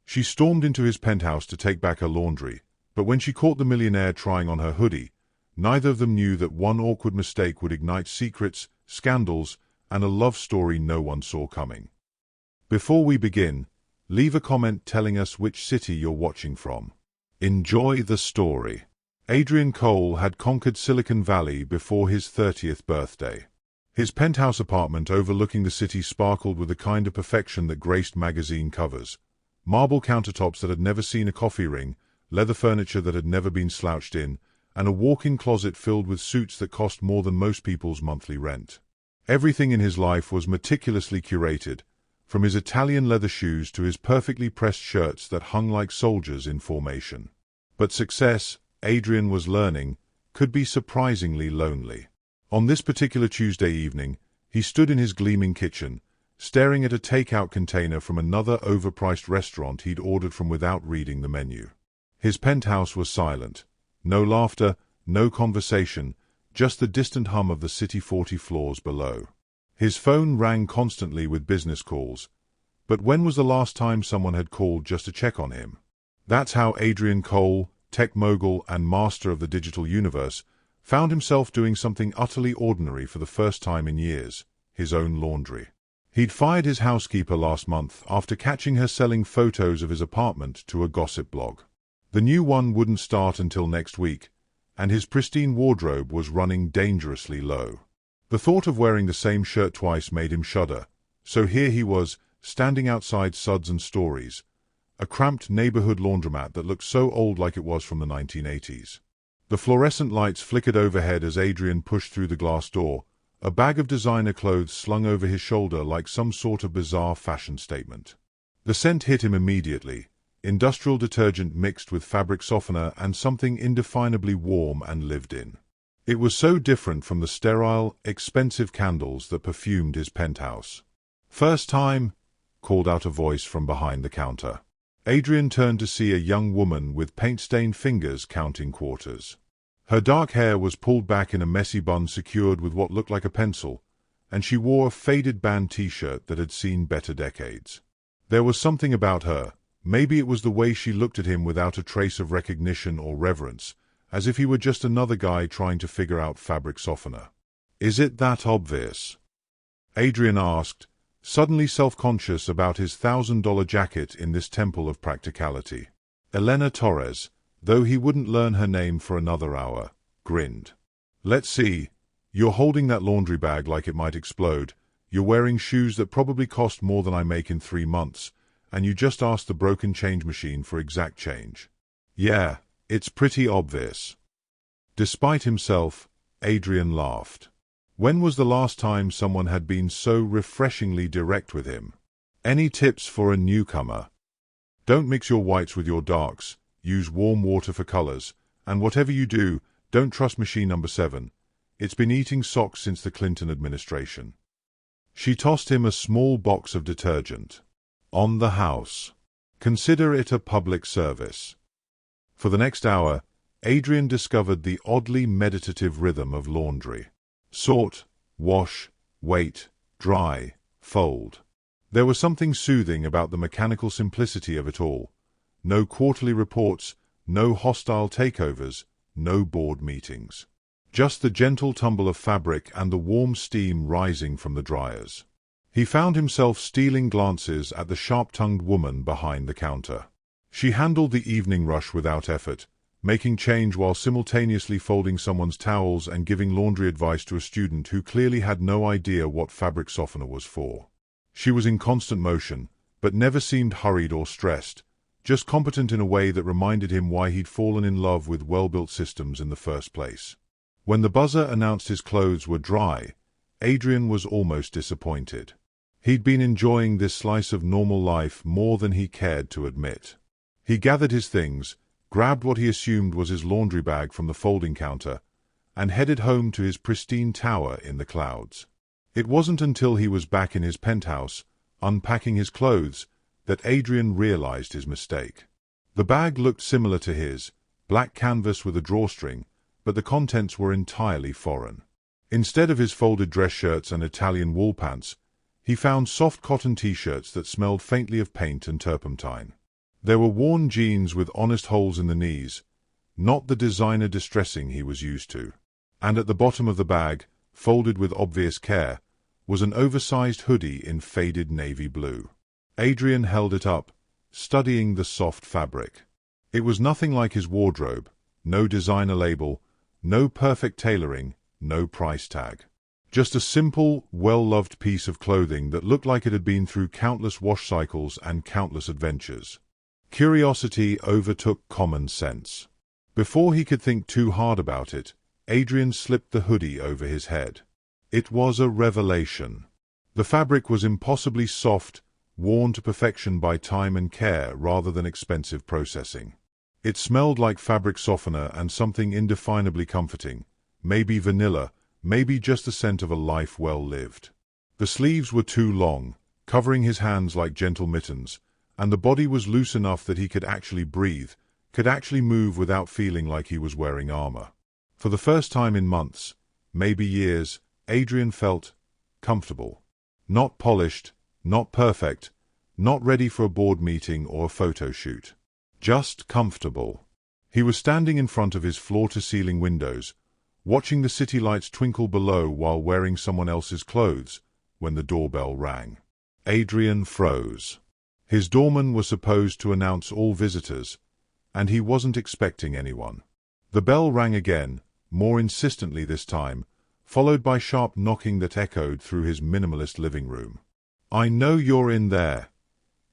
She stormed into his penthouse to take back her laundry, but when she caught the millionaire trying on her hoodie, neither of them knew that one awkward mistake would ignite secrets, scandals, and a love story no one saw coming. Before we begin, leave a comment telling us which city you're watching from. Enjoy the story. Adrian Cole had conquered Silicon Valley before his 30th birthday. His penthouse apartment overlooking the city sparkled with the kind of perfection that graced magazine covers. Marble countertops that had never seen a coffee ring, leather furniture that had never been slouched in, and a walk-in closet filled with suits that cost more than most people's monthly rent. Everything in his life was meticulously curated, from his Italian leather shoes to his perfectly pressed shirts that hung like soldiers in formation. But success, Adrian was learning, could be surprisingly lonely. On this particular Tuesday evening, he stood in his gleaming kitchen, staring at a takeout container from another overpriced restaurant he'd ordered from without reading the menu. His penthouse was silent. No laughter, no conversation, just the distant hum of the city 40 floors below. His phone rang constantly with business calls, but when was the last time someone had called just to check on him? That's how Adrian Cole, tech mogul and master of the digital universe, found himself doing something utterly ordinary for the first time in years: his own laundry. He'd fired his housekeeper last month after catching her selling photos of his apartment to a gossip blog. The new one wouldn't start until next week, and his pristine wardrobe was running dangerously low. The thought of wearing the same shirt twice made him shudder, so here he was, standing outside Suds and Stories, a cramped neighborhood laundromat that looked so old like it was from the 1980s. The fluorescent lights flickered overhead as Adrian pushed through the glass door, a bag of designer clothes slung over his shoulder like some sort of bizarre fashion statement. The scent hit him immediately: industrial detergent mixed with fabric softener and something indefinably warm and lived in. It was so different from the sterile, expensive candles that perfumed his penthouse. "First time?" called out a voice from behind the counter. Adrian turned to see a young woman with paint-stained fingers counting quarters. Her dark hair was pulled back in a messy bun secured with what looked like a pencil, and she wore a faded band t-shirt that had seen better decades. There was something about her, maybe it was the way she looked at him without a trace of recognition or reverence, as if he were just another guy trying to figure out fabric softener. "Is it that obvious?" Adrian asked, suddenly self-conscious about his $1,000 jacket in this temple of practicality. Elena Torres, though he wouldn't learn her name for another hour, grinned. "Let's see. You're holding that laundry bag like it might explode. You're wearing shoes that probably cost more than I make in 3 months, and you just asked the broken change machine for exact change. Yeah, it's pretty obvious." Despite himself, Adrian laughed. When was the last time someone had been so refreshingly direct with him? "Any tips for a newcomer? Don't mix your whites with your darks. Use warm water for colors, and whatever you do, don't trust machine number 7. It's been eating socks since the Clinton administration." She tossed him a small box of detergent. "On the house. Consider it a public service." For the next hour, Adrian discovered the oddly meditative rhythm of laundry. Sort, wash, wait, dry, fold. There was something soothing about the mechanical simplicity of it all. No quarterly reports, no hostile takeovers, no board meetings. Just the gentle tumble of fabric and the warm steam rising from the dryers. He found himself stealing glances at the sharp-tongued woman behind the counter. She handled the evening rush without effort, making change while simultaneously folding someone's towels and giving laundry advice to a student who clearly had no idea what fabric softener was for. She was in constant motion, but never seemed hurried or stressed, just competent in a way that reminded him why he'd fallen in love with well-built systems in the first place. When the buzzer announced his clothes were dry, Adrian was almost disappointed. He'd been enjoying this slice of normal life more than he cared to admit. He gathered his things, grabbed what he assumed was his laundry bag from the folding counter, and headed home to his pristine tower in the clouds. It wasn't until he was back in his penthouse, unpacking his clothes, that Adrian realized his mistake. The bag looked similar to his, black canvas with a drawstring, but the contents were entirely foreign. Instead of his folded dress shirts and Italian wool pants, he found soft cotton t-shirts that smelled faintly of paint and turpentine. There were worn jeans with honest holes in the knees, not the designer distressing he was used to. And at the bottom of the bag, folded with obvious care, was an oversized hoodie in faded navy blue. Adrian held it up, studying the soft fabric. It was nothing like his wardrobe, no designer label, no perfect tailoring, no price tag. Just a simple, well-loved piece of clothing that looked like it had been through countless wash cycles and countless adventures. Curiosity overtook common sense. Before he could think too hard about it, Adrian slipped the hoodie over his head. It was a revelation. The fabric was impossibly soft, worn to perfection by time and care rather than expensive processing. It smelled like fabric softener and something indefinably comforting, maybe vanilla, maybe just the scent of a life well lived. The sleeves were too long, covering his hands like gentle mittens, and the body was loose enough that he could actually breathe, could actually move without feeling like he was wearing armor. For the first time in months, maybe years, Adrian felt comfortable. Not polished, not perfect, not ready for a board meeting or a photo shoot. Just comfortable. He was standing in front of his floor-to-ceiling windows, watching the city lights twinkle below while wearing someone else's clothes, when the doorbell rang. Adrian froze. His doorman was supposed to announce all visitors, and he wasn't expecting anyone. The bell rang again, more insistently this time, followed by sharp knocking that echoed through his minimalist living room. "I know you're in there,"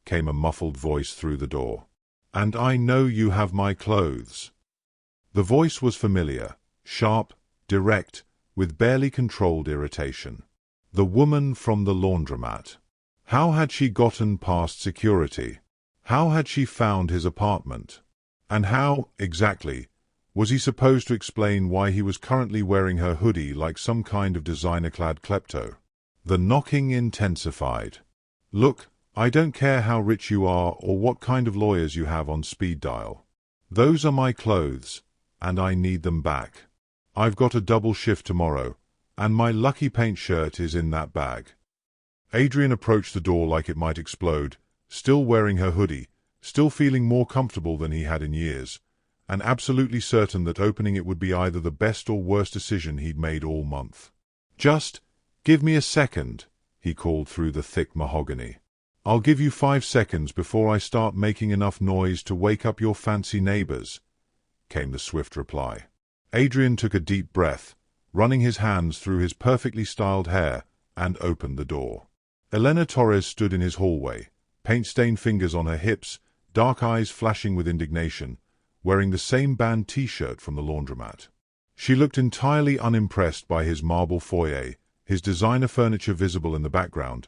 came a muffled voice through the door. "And I know you have my clothes." The voice was familiar, sharp, direct, with barely controlled irritation. The woman from the laundromat. How had she gotten past security? How had she found his apartment? And how, exactly, was he supposed to explain why he was currently wearing her hoodie like some kind of designer-clad klepto? The knocking intensified. "Look, I don't care how rich you are or what kind of lawyers you have on speed dial. Those are my clothes, and I need them back. I've got a double shift tomorrow, and my lucky paint shirt is in that bag." Adrian approached the door like it might explode, still wearing her hoodie, still feeling more comfortable than he had in years, and absolutely certain that opening it would be either the best or worst decision he'd made all month. "Just give me a second," he called through the thick mahogany. "I'll give you 5 seconds before I start making enough noise to wake up your fancy neighbors," came the swift reply. Adrian took a deep breath, running his hands through his perfectly styled hair, and opened the door. Elena Torres stood in his hallway, paint-stained fingers on her hips, dark eyes flashing with indignation, wearing the same band t-shirt from the laundromat. She looked entirely unimpressed by his marble foyer, his designer furniture visible in the background,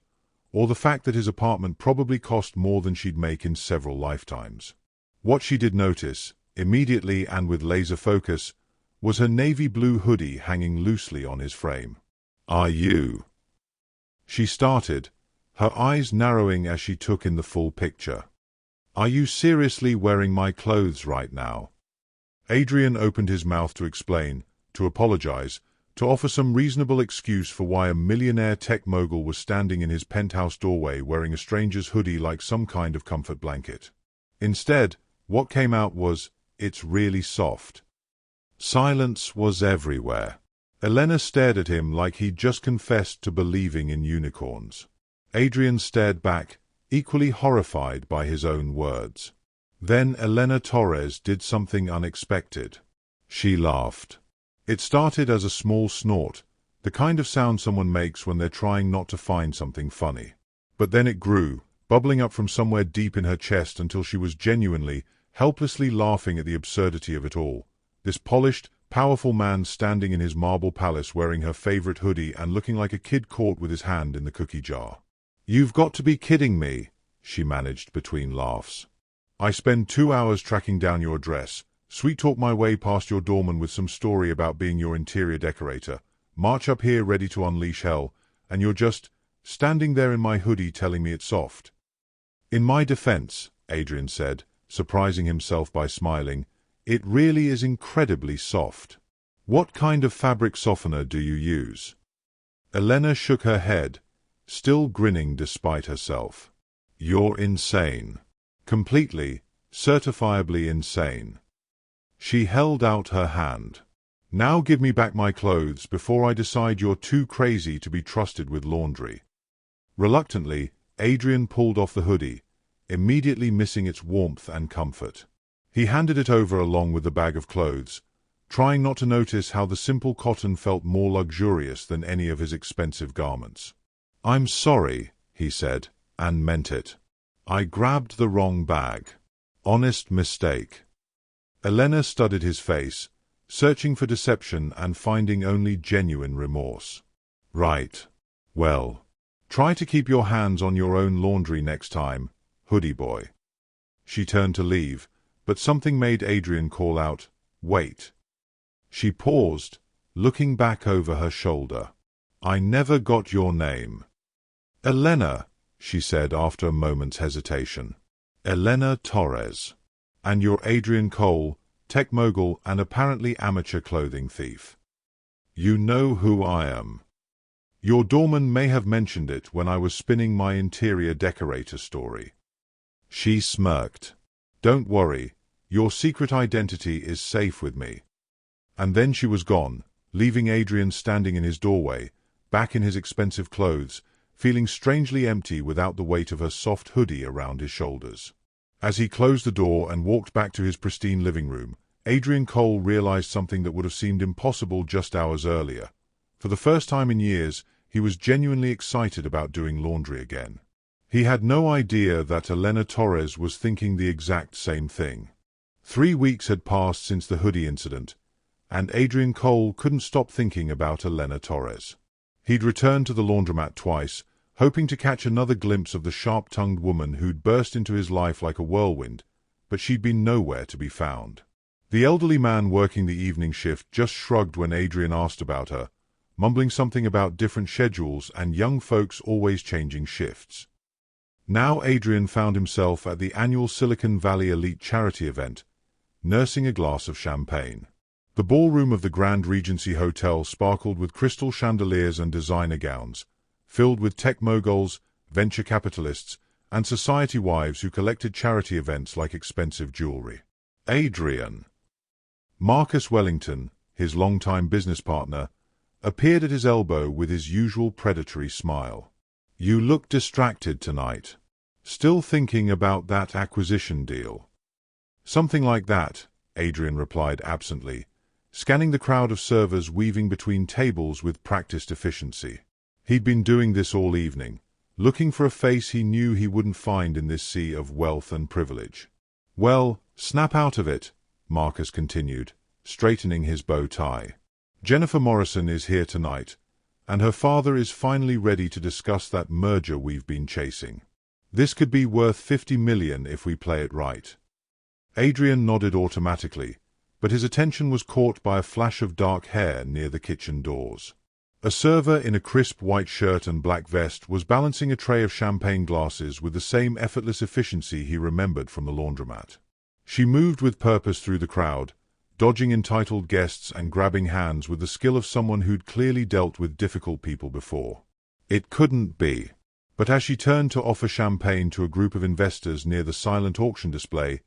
or the fact that his apartment probably cost more than she'd make in several lifetimes. What she did notice, immediately and with laser focus, was her navy blue hoodie hanging loosely on his frame. "Are you?" She started, her eyes narrowing as she took in the full picture. "Are you seriously wearing my clothes right now?" Adrian opened his mouth to explain, to apologize, to offer some reasonable excuse for why a millionaire tech mogul was standing in his penthouse doorway wearing a stranger's hoodie like some kind of comfort blanket. Instead, what came out was, "It's really soft." Silence was everywhere. Elena stared at him like he'd just confessed to believing in unicorns. Adrian stared back, equally horrified by his own words. Then Elena Torres did something unexpected. She laughed. It started as a small snort, the kind of sound someone makes when they're trying not to find something funny. But then it grew, bubbling up from somewhere deep in her chest until she was genuinely, helplessly laughing at the absurdity of it all. This polished, powerful man standing in his marble palace wearing her favorite hoodie and looking like a kid caught with his hand in the cookie jar. "You've got to be kidding me," she managed between laughs. "I spend 2 hours tracking down your address, sweet-talk my way past your doorman with some story about being your interior decorator, march up here ready to unleash hell, and you're just standing there in my hoodie telling me it's soft." "In my defense," Adrian said, surprising himself by smiling, "it really is incredibly soft. What kind of fabric softener do you use?" Elena shook her head, still grinning despite herself. "You're insane." "Completely," certifiably insane. She held out her hand. Now give me back my clothes before I decide you're too crazy to be trusted with laundry. Reluctantly, Adrian pulled off the hoodie, immediately missing its warmth and comfort. He handed it over along with the bag of clothes, trying not to notice how the simple cotton felt more luxurious than any of his expensive garments. "I'm sorry," he said, and meant it. "I grabbed the wrong bag. Honest mistake." Elena studied his face, searching for deception and finding only genuine remorse. "Right. Well, try to keep your hands on your own laundry next time, hoodie boy." She turned to leave, but something made Adrian call out, "Wait." She paused, looking back over her shoulder. "I never got your name." "Elena," she said after a moment's hesitation. "Elena Torres. And you're Adrian Cole, tech mogul and apparently amateur clothing thief. You know who I am. Your doorman may have mentioned it when I was spinning my interior decorator story." She smirked. "Don't worry, your secret identity is safe with me." And then she was gone, leaving Adrian standing in his doorway, back in his expensive clothes, feeling strangely empty without the weight of her soft hoodie around his shoulders. As he closed the door and walked back to his pristine living room, Adrian Cole realized something that would have seemed impossible just hours earlier. For the first time in years, he was genuinely excited about doing laundry again. He had no idea that Elena Torres was thinking the exact same thing. 3 weeks had passed since the hoodie incident, and Adrian Cole couldn't stop thinking about Elena Torres. He'd returned to the laundromat twice, hoping to catch another glimpse of the sharp-tongued woman who'd burst into his life like a whirlwind, but she'd been nowhere to be found. The elderly man working the evening shift just shrugged when Adrian asked about her, mumbling something about different schedules and young folks always changing shifts. Now Adrian found himself at the annual Silicon Valley Elite charity event, nursing a glass of champagne. The ballroom of the Grand Regency Hotel sparkled with crystal chandeliers and designer gowns, filled with tech moguls, venture capitalists, and society wives who collected charity events like expensive jewelry. Adrian. Marcus Wellington, his longtime business partner, appeared at his elbow with his usual predatory smile. "You look distracted tonight. Still thinking about that acquisition deal?" "Something like that," Adrian replied absently, scanning the crowd of servers weaving between tables with practiced efficiency. He'd been doing this all evening, looking for a face he knew he wouldn't find in this sea of wealth and privilege. "Well, snap out of it," Marcus continued, straightening his bow tie. "Jennifer Morrison is here tonight, and her father is finally ready to discuss that merger we've been chasing. This could be worth $50 million if we play it right." Adrian nodded automatically, but his attention was caught by a flash of dark hair near the kitchen doors. A server in a crisp white shirt and black vest was balancing a tray of champagne glasses with the same effortless efficiency he remembered from the laundromat. She moved with purpose through the crowd, dodging entitled guests and grabbing hands with the skill of someone who'd clearly dealt with difficult people before. It couldn't be. But as she turned to offer champagne to a group of investors near the silent auction display,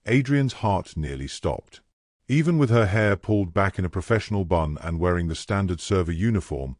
Adrian's heart nearly stopped. Even with her hair pulled back in a professional bun and wearing the standard server uniform,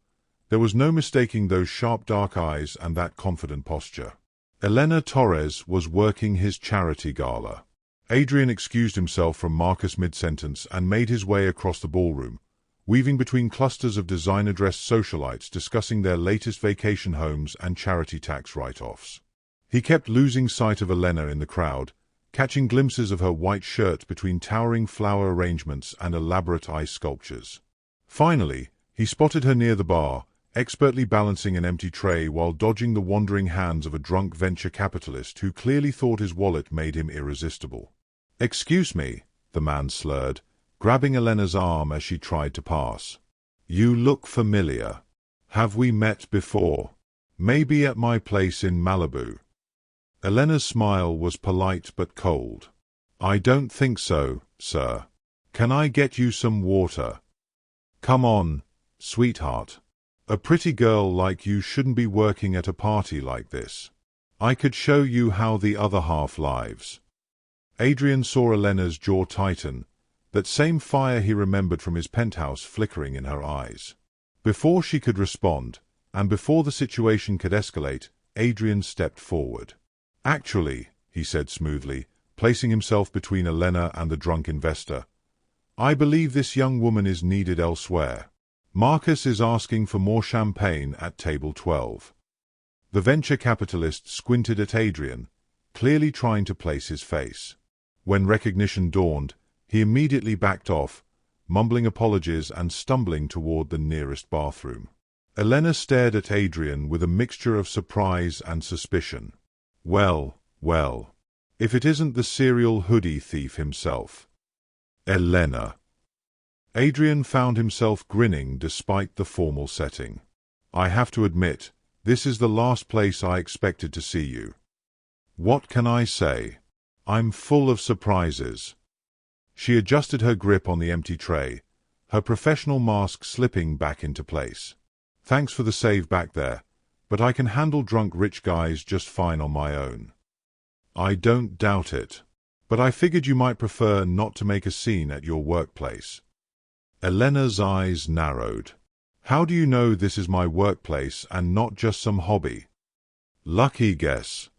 there was no mistaking those sharp dark eyes and that confident posture. Elena Torres was working his charity gala. Adrian excused himself from Marcus mid-sentence and made his way across the ballroom, weaving between clusters of designer-dressed socialites discussing their latest vacation homes and charity tax write-offs. He kept losing sight of Elena in the crowd, catching glimpses of her white shirt between towering flower arrangements and elaborate ice sculptures. Finally, he spotted her near the bar, expertly balancing an empty tray while dodging the wandering hands of a drunk venture capitalist who clearly thought his wallet made him irresistible. "Excuse me," the man slurred, grabbing Elena's arm as she tried to pass. "You look familiar. Have we met before? Maybe at my place in Malibu?" Elena's smile was polite but cold. "I don't think so, sir. Can I get you some water?" "Come on, sweetheart. A pretty girl like you shouldn't be working at a party like this. I could show you how the other half lives." Adrian saw Elena's jaw tighten, that same fire he remembered from his penthouse flickering in her eyes. Before she could respond, and before the situation could escalate, Adrian stepped forward. "Actually," he said smoothly, placing himself between Elena and the drunk investor, "I believe this young woman is needed elsewhere. Marcus is asking for more champagne at table 12. The venture capitalist squinted at Adrian, clearly trying to place his face. When recognition dawned, he immediately backed off, mumbling apologies and stumbling toward the nearest bathroom. Elena stared at Adrian with a mixture of surprise and suspicion. Well, if it isn't the serial hoodie thief himself. Elena. Adrian found himself grinning despite the formal setting. "I have to admit, this is the last place I expected to see you. What can I say? I'm full of surprises." She adjusted her grip on the empty tray, her professional mask slipping back into place. "Thanks for the save back there, but I can handle drunk rich guys just fine on my own." "I don't doubt it. But I figured you might prefer not to make a scene at your workplace." Elena's eyes narrowed. "How do you know this is my workplace and not just some hobby?" "Lucky guess."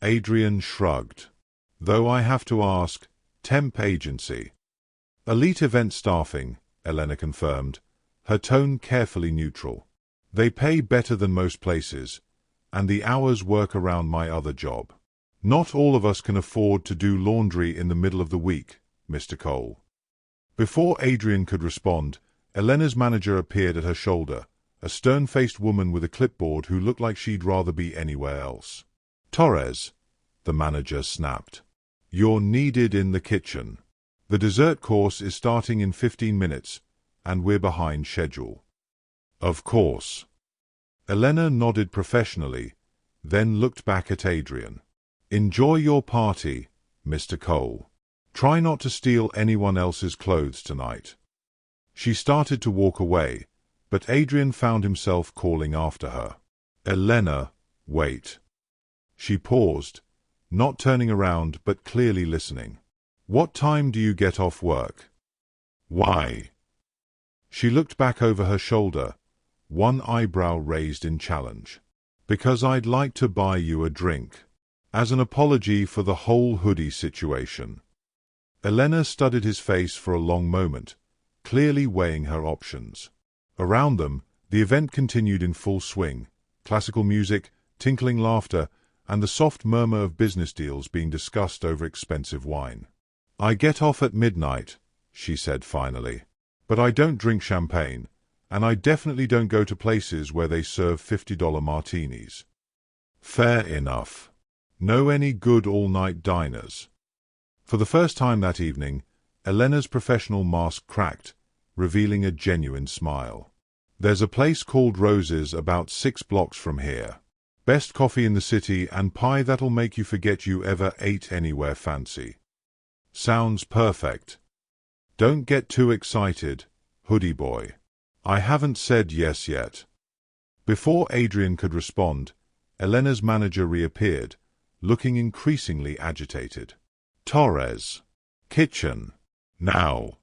Adrian shrugged. "Though I have to ask, temp agency." "Elite event staffing," Elena confirmed, her tone carefully neutral. "They pay better than most places, and the hours work around my other job. Not all of us can afford to do laundry in the middle of the week, Mr. Cole." Before Adrian could respond, Elena's manager appeared at her shoulder, a stern-faced woman with a clipboard who looked like she'd rather be anywhere else. "Torres," the manager snapped. "You're needed in the kitchen. The dessert course is starting in 15 minutes, and we're behind schedule." "Of course." Elena nodded professionally, then looked back at Adrian. "Enjoy your party, Mr. Cole. Try not to steal anyone else's clothes tonight." She started to walk away, but Adrian found himself calling after her. "Elena, wait." She paused, not turning around but clearly listening. "What time do you get off work?" "Why?" She looked back over her shoulder, one eyebrow raised in challenge. "Because I'd like to buy you a drink. As an apology for the whole hoodie situation." Elena studied his face for a long moment, clearly weighing her options. Around them, the event continued in full swing, classical music, tinkling laughter, and the soft murmur of business deals being discussed over expensive wine. "I get off at midnight," she said finally. "But I don't drink champagne, and I definitely don't go to places where they serve $50 martinis." "Fair enough. Know any good all-night diners?" For the first time that evening, Elena's professional mask cracked, revealing a genuine smile. "There's a place called Rose's about 6 blocks from here. Best coffee in the city and pie that'll make you forget you ever ate anywhere fancy." "Sounds perfect." "Don't get too excited, hoodie boy. I haven't said yes yet." Before Adrian could respond, Elena's manager reappeared, looking increasingly agitated. "Torres. Kitchen. Now."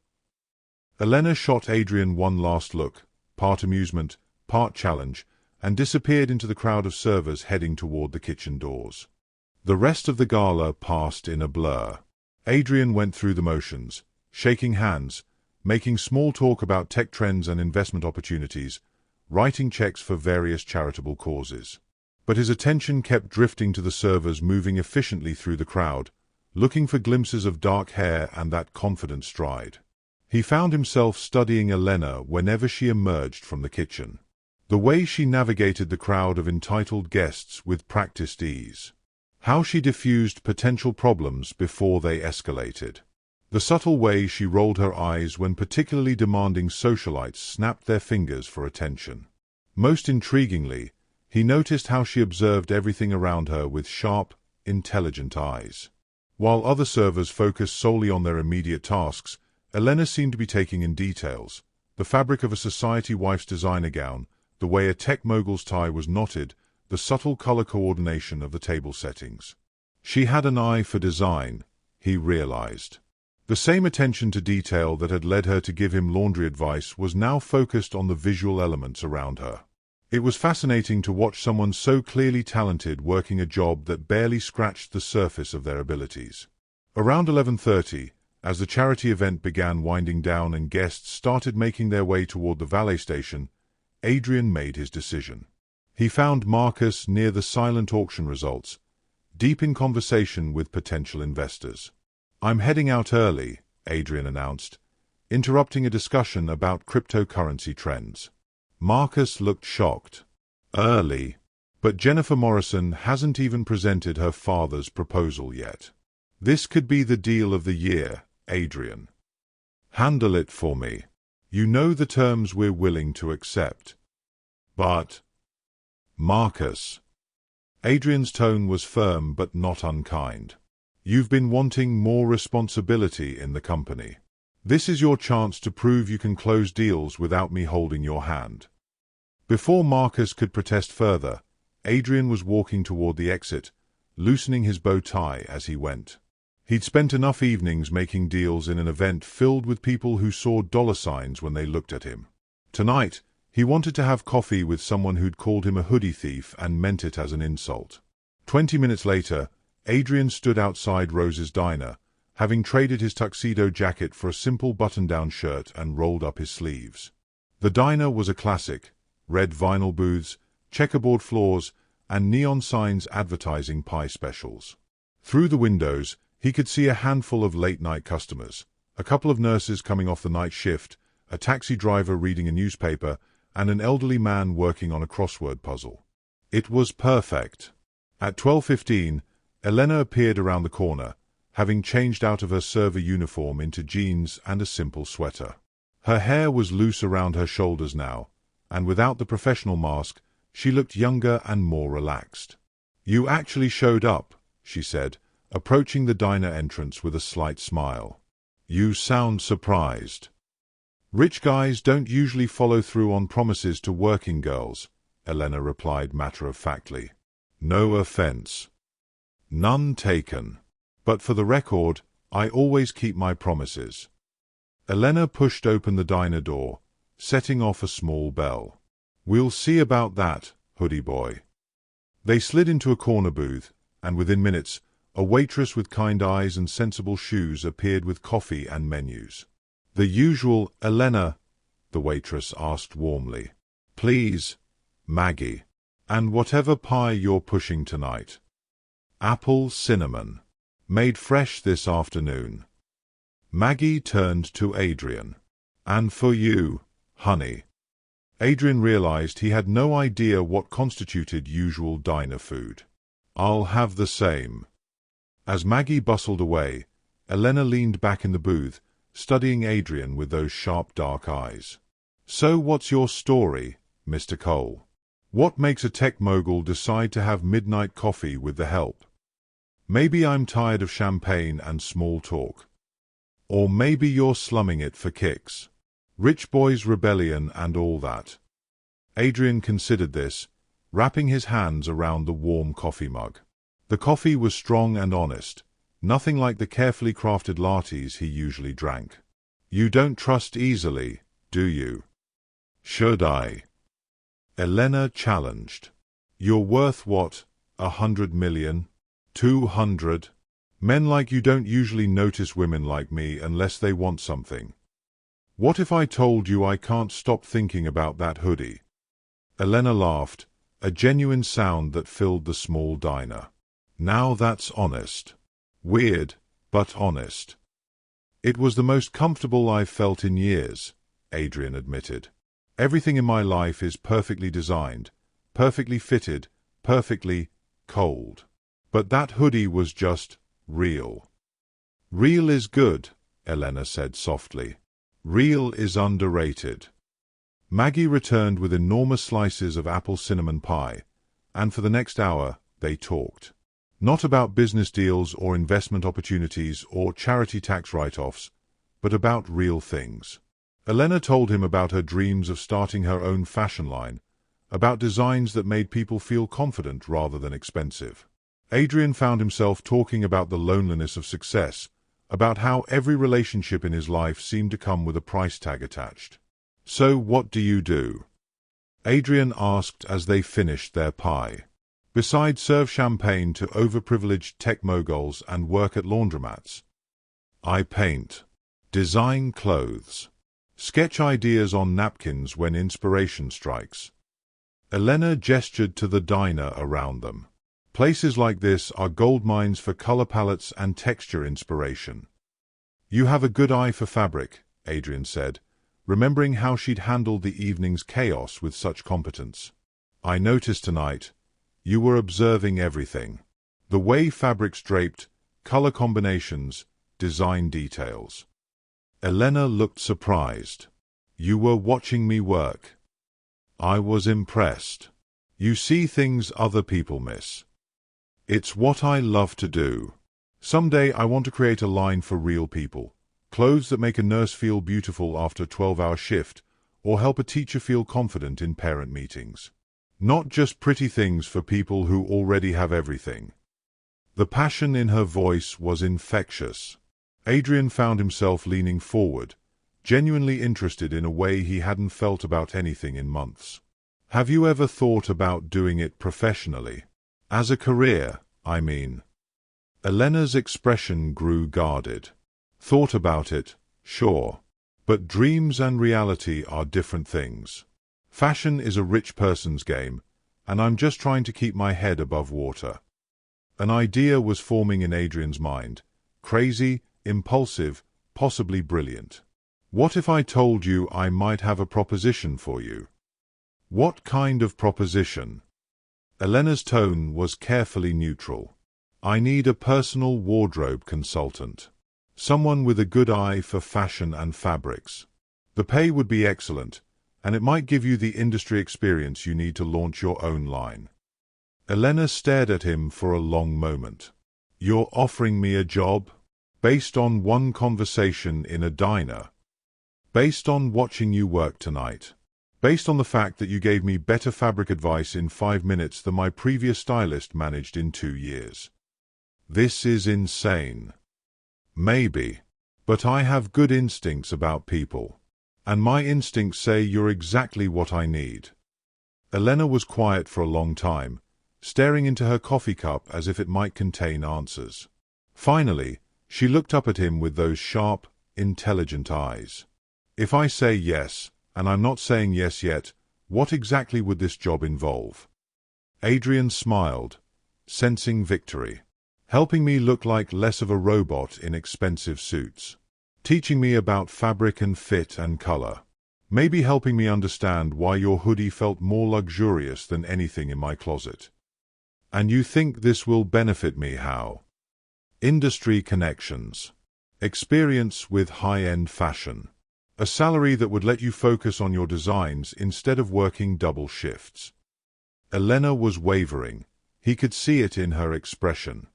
Elena shot Adrian one last look, part amusement, part challenge, and disappeared into the crowd of servers heading toward the kitchen doors. The rest of the gala passed in a blur. Adrian went through the motions, shaking hands, making small talk about tech trends and investment opportunities, writing checks for various charitable causes. But his attention kept drifting to the servers moving efficiently through the crowd, looking for glimpses of dark hair and that confident stride. He found himself studying Elena whenever she emerged from the kitchen. The way she navigated the crowd of entitled guests with practiced ease. How she diffused potential problems before they escalated. The subtle way she rolled her eyes when particularly demanding socialites snapped their fingers for attention. Most intriguingly, he noticed how she observed everything around her with sharp, intelligent eyes. While other servers focused solely on their immediate tasks, Elena seemed to be taking in details. The fabric of a society wife's designer gown, the way a tech mogul's tie was knotted, the subtle color coordination of the table settings. She had an eye for design, he realized. The same attention to detail that had led her to give him laundry advice was now focused on the visual elements around her. It was fascinating to watch someone so clearly talented working a job that barely scratched the surface of their abilities. Around 11:30, as the charity event began winding down and guests started making their way toward the valet station, Adrian made his decision. He found Marcus near the silent auction results, deep in conversation with potential investors. "I'm heading out early," Adrian announced, interrupting a discussion about cryptocurrency trends. Marcus looked shocked. "Early? But Jennifer Morrison hasn't even presented her father's proposal yet. This could be the deal of the year, Adrian. Handle it for me. You know the terms we're willing to accept." "But—" "Marcus." Adrian's tone was firm but not unkind. "You've been wanting more responsibility in the company. This is your chance to prove you can close deals without me holding your hand." Before Marcus could protest further, Adrian was walking toward the exit, loosening his bow tie as he went. He'd spent enough evenings making deals in an event filled with people who saw dollar signs when they looked at him. Tonight, he wanted to have coffee with someone who'd called him a hoodie thief and meant it as an insult. 20 minutes later, Adrian stood outside Rose's diner, having traded his tuxedo jacket for a simple button-down shirt and rolled up his sleeves. The diner was a classic: red vinyl booths, checkerboard floors, and neon signs advertising pie specials. Through the windows, he could see a handful of late-night customers, a couple of nurses coming off the night shift, a taxi driver reading a newspaper, and an elderly man working on a crossword puzzle. It was perfect. At 12:15, Elena appeared around the corner, having changed out of her server uniform into jeans and a simple sweater. Her hair was loose around her shoulders now, and without the professional mask, she looked younger and more relaxed. "You actually showed up," she said, approaching the diner entrance with a slight smile. "You sound surprised." "Rich guys don't usually follow through on promises to working girls," Elena replied matter-of-factly. "No offense." "None taken. But for the record, I always keep my promises." Elena pushed open the diner door, setting off a small bell. "We'll see about that, hoodie boy." They slid into a corner booth, and within minutes, a waitress with kind eyes and sensible shoes appeared with coffee and menus. "The usual, Elena?" the waitress asked warmly. "Please, Maggie. And whatever pie you're pushing tonight. Apple cinnamon. Made fresh this afternoon." Maggie turned to Adrian. "And for you, honey." Adrian realized he had no idea what constituted usual diner food. "I'll have the same." As Maggie bustled away, Elena leaned back in the booth, studying Adrian with those sharp dark eyes. "So what's your story, Mr. Cole? What makes a tech mogul decide to have midnight coffee with the help? Maybe I'm tired of champagne and small talk. Or maybe you're slumming it for kicks. Rich boys rebellion and all that." Adrian considered this, wrapping his hands around the warm coffee mug. The coffee was strong and honest, nothing like the carefully crafted lattes he usually drank. "You don't trust easily, do you?" "Should I?" Elena challenged. "You're worth what, 100 million? 200? Men like you don't usually notice women like me unless they want something. What if I told you I can't stop thinking about that hoodie?" Elena laughed, a genuine sound that filled the small diner. "Now that's honest. Weird, but honest." "It was the most comfortable I've felt in years," Adrian admitted. "Everything in my life is perfectly designed, perfectly fitted, perfectly cold. But that hoodie was just real." "Real is good," Elena said softly. "Real is underrated." Maggie returned with enormous slices of apple cinnamon pie, and for the next hour they talked. Not about business deals or investment opportunities or charity tax write-offs, but about real things. Elena told him about her dreams of starting her own fashion line, about designs that made people feel confident rather than expensive. Adrian found himself talking about the loneliness of success, about how every relationship in his life seemed to come with a price tag attached. "So what do you do?" Adrian asked as they finished their pie. "Besides serve champagne to overprivileged tech moguls and work at laundromats, I paint, design clothes, sketch ideas on napkins when inspiration strikes." Elena gestured to the diner around them. "Places like this are gold mines for color palettes and texture inspiration." "You have a good eye for fabric," Adrian said, remembering how she'd handled the evening's chaos with such competence. "I noticed tonight you were observing everything. The way fabrics draped, color combinations, design details." Elena looked surprised. "You were watching me work." "I was impressed. You see things other people miss." "It's what I love to do. Someday I want to create a line for real people. Clothes that make a nurse feel beautiful after a 12-hour shift, or help a teacher feel confident in parent meetings. Not just pretty things for people who already have everything." The passion in her voice was infectious. Adrian found himself leaning forward, genuinely interested in a way he hadn't felt about anything in months. "Have you ever thought about doing it professionally? As a career, I mean?" Elena's expression grew guarded. "Thought about it, sure. But dreams and reality are different things. Fashion is a rich person's game, and I'm just trying to keep my head above water." An idea was forming in Adrian's mind. Crazy, impulsive, possibly brilliant. "What if I told you I might have a proposition for you?" "What kind of proposition?" Elena's tone was carefully neutral. "I need a personal wardrobe consultant. Someone with a good eye for fashion and fabrics. The pay would be excellent, and it might give you the industry experience you need to launch your own line." Elena stared at him for a long moment. "You're offering me a job? Based on one conversation in a diner? Based on watching you work tonight? Based on the fact that you gave me better fabric advice in 5 minutes than my previous stylist managed in 2 years? This is insane." "Maybe. But I have good instincts about people. And my instincts say you're exactly what I need." Elena was quiet for a long time, staring into her coffee cup as if it might contain answers. Finally, she looked up at him with those sharp, intelligent eyes. "If I say yes, and I'm not saying yes yet, what exactly would this job involve?" Adrian smiled, sensing victory. "Helping me look like less of a robot in expensive suits. Teaching me about fabric and fit and color. Maybe helping me understand why your hoodie felt more luxurious than anything in my closet." "And you think this will benefit me how?" "Industry connections. Experience with high-end fashion. A salary that would let you focus on your designs instead of working double shifts." Elena was wavering. He could see it in her expression.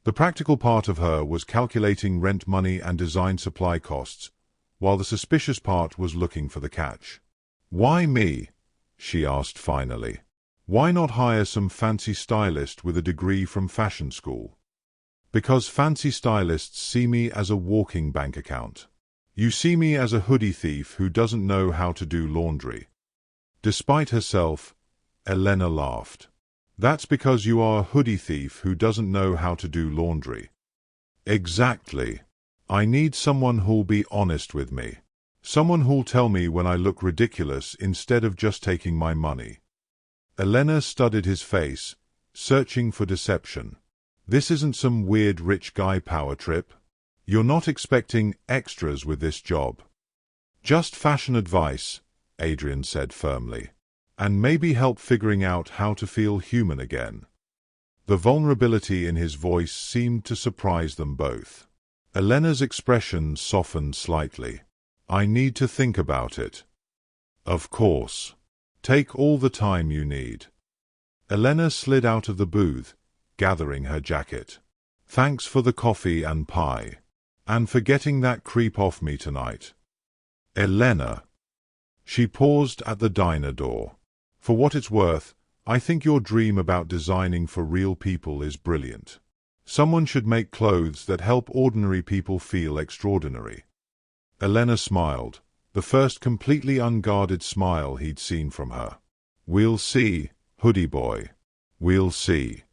The practical part of her was calculating rent money and design supply costs, while the suspicious part was looking for the catch. "Why me?" she asked finally. "Why not hire some fancy stylist with a degree from fashion school?" "Because fancy stylists see me as a walking bank account. You see me as a hoodie thief who doesn't know how to do laundry." Despite herself, Elena laughed. "That's because you are a hoodie thief who doesn't know how to do laundry." "Exactly. I need someone who'll be honest with me. Someone who'll tell me when I look ridiculous instead of just taking my money." Elena studied his face, searching for deception. "This isn't some weird rich guy power trip. You're not expecting extras with this job." "Just fashion advice," Adrian said firmly. "And maybe help figuring out how to feel human again." The vulnerability in his voice seemed to surprise them both. Elena's expression softened slightly. "I need to think about it." "Of course. Take all the time you need." Elena slid out of the booth, gathering her jacket. "Thanks for the coffee and pie. And for getting that creep off me tonight." "Elena." She paused at the diner door. "For what it's worth, I think your dream about designing for real people is brilliant. Someone should make clothes that help ordinary people feel extraordinary. Elena smiled, the first completely unguarded smile he'd seen from her. We'll see, hoodie boy. We'll see.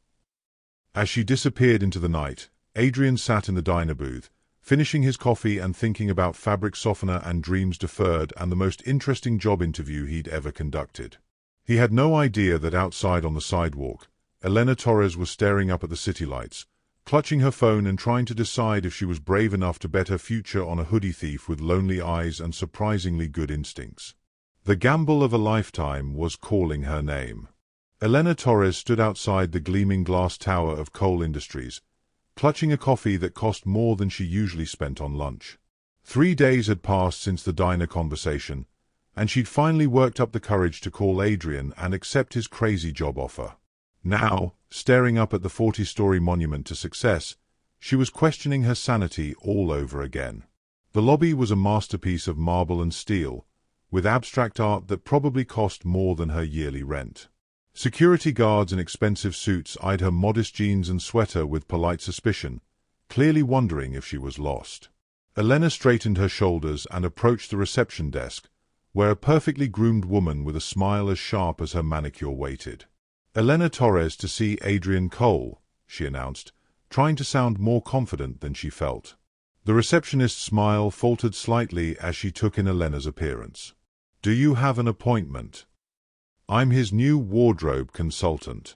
As she disappeared into the night, Adrian sat in the diner booth, finishing his coffee and thinking about fabric softener and dreams deferred and the most interesting job interview he'd ever conducted. He had no idea that outside on the sidewalk, Elena Torres was staring up at the city lights, clutching her phone and trying to decide if she was brave enough to bet her future on a hoodie thief with lonely eyes and surprisingly good instincts. The gamble of a lifetime was calling her name. Elena Torres stood outside the gleaming glass tower of Coal Industries, clutching a coffee that cost more than she usually spent on lunch. 3 days had passed since the diner conversation, and she'd finally worked up the courage to call Adrian and accept his crazy job offer. Now, staring up at the 40-story monument to success, she was questioning her sanity all over again. The lobby was a masterpiece of marble and steel, with abstract art that probably cost more than her yearly rent. Security guards in expensive suits eyed her modest jeans and sweater with polite suspicion, clearly wondering if she was lost. Elena straightened her shoulders and approached the reception desk, where a perfectly groomed woman with a smile as sharp as her manicure waited. Elena Torres to see Adrian Cole, she announced, trying to sound more confident than she felt. The receptionist's smile faltered slightly as she took in Elena's appearance. Do you have an appointment? I'm his new wardrobe consultant.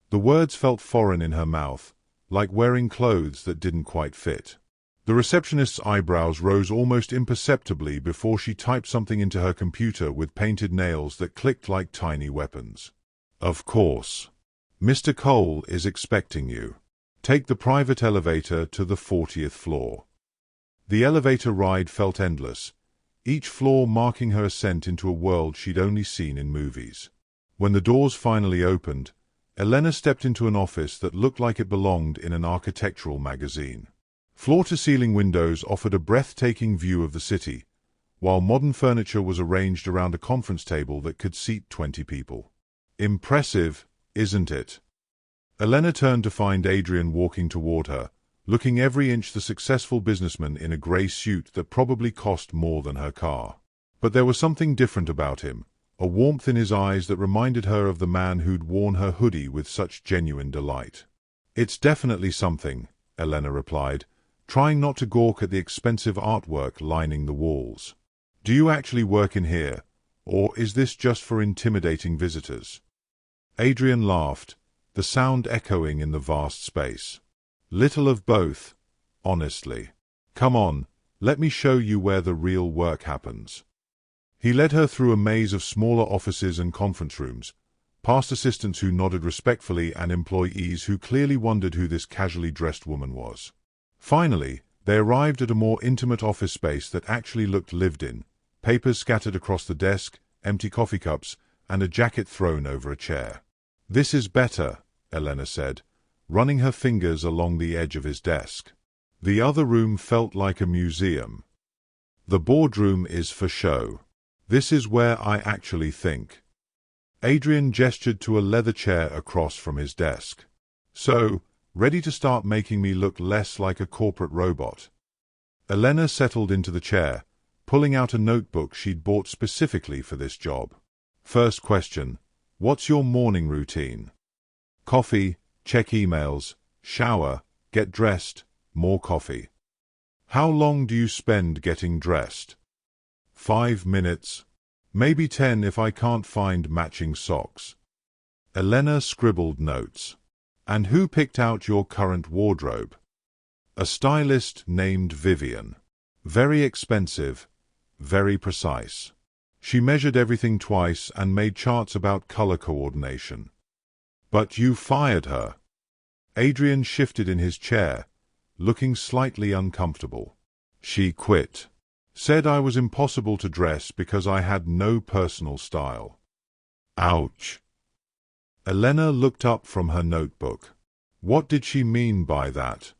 The words felt foreign in her mouth, like wearing clothes that didn't quite fit. The receptionist's eyebrows rose almost imperceptibly before she typed something into her computer with painted nails that clicked like tiny weapons. Of course. Mr. Cole is expecting you. Take the private elevator to the 40th floor. The elevator ride felt endless, each floor marking her ascent into a world she'd only seen in movies. When the doors finally opened, Elena stepped into an office that looked like it belonged in an architectural magazine. Floor-to-ceiling windows offered a breathtaking view of the city, while modern furniture was arranged around a conference table that could seat 20 people. Impressive, isn't it? Elena turned to find Adrian walking toward her, looking every inch the successful businessman in a grey suit that probably cost more than her car. But there was something different about him, a warmth in his eyes that reminded her of the man who'd worn her hoodie with such genuine delight. It's definitely something, Elena replied, trying not to gawk at the expensive artwork lining the walls. Do you actually work in here, or is this just for intimidating visitors? Adrian laughed, the sound echoing in the vast space. Little of both, honestly. Come on, let me show you where the real work happens. He led her through a maze of smaller offices and conference rooms, past assistants who nodded respectfully and employees who clearly wondered who this casually dressed woman was. Finally, they arrived at a more intimate office space that actually looked lived in, papers scattered across the desk, empty coffee cups, and a jacket thrown over a chair. This is better, Elena said, running her fingers along the edge of his desk. The other room felt like a museum. The boardroom is for show. This is where I actually think. Adrian gestured to a leather chair across from his desk. So, ready to start making me look less like a corporate robot? Elena settled into the chair, pulling out a notebook she'd bought specifically for this job. First question, what's your morning routine? Coffee, check emails, shower, get dressed, more coffee. How long do you spend getting dressed? 5 minutes. Maybe 10 if I can't find matching socks. Elena scribbled notes. And who picked out your current wardrobe? A stylist named Vivian. Very expensive, very precise. She measured everything twice and made charts about color coordination. But you fired her. Adrian shifted in his chair, looking slightly uncomfortable. She quit. Said I was impossible to dress because I had no personal style. Ouch. Elena looked up from her notebook. What did she mean by that?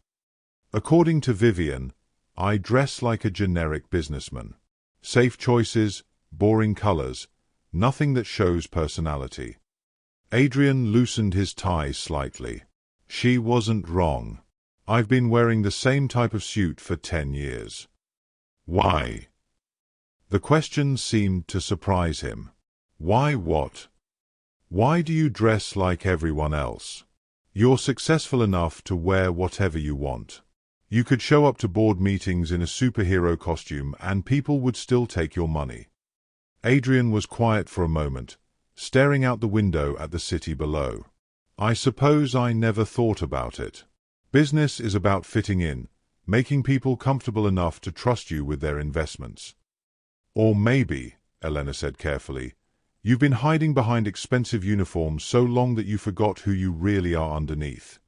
According to Vivian, I dress like a generic businessman. Safe choices, boring colors, nothing that shows personality. Adrian loosened his tie slightly. She wasn't wrong. I've been wearing the same type of suit for 10 years. Why? The question seemed to surprise him. Why what? Why do you dress like everyone else? You're successful enough to wear whatever you want. You could show up to board meetings in a superhero costume and people would still take your money. Adrian was quiet for a moment, staring out the window at the city below. I suppose I never thought about it. Business is about fitting in, making people comfortable enough to trust you with their investments. Or maybe, Elena said carefully, you've been hiding behind expensive uniforms so long that you forgot who you really are underneath.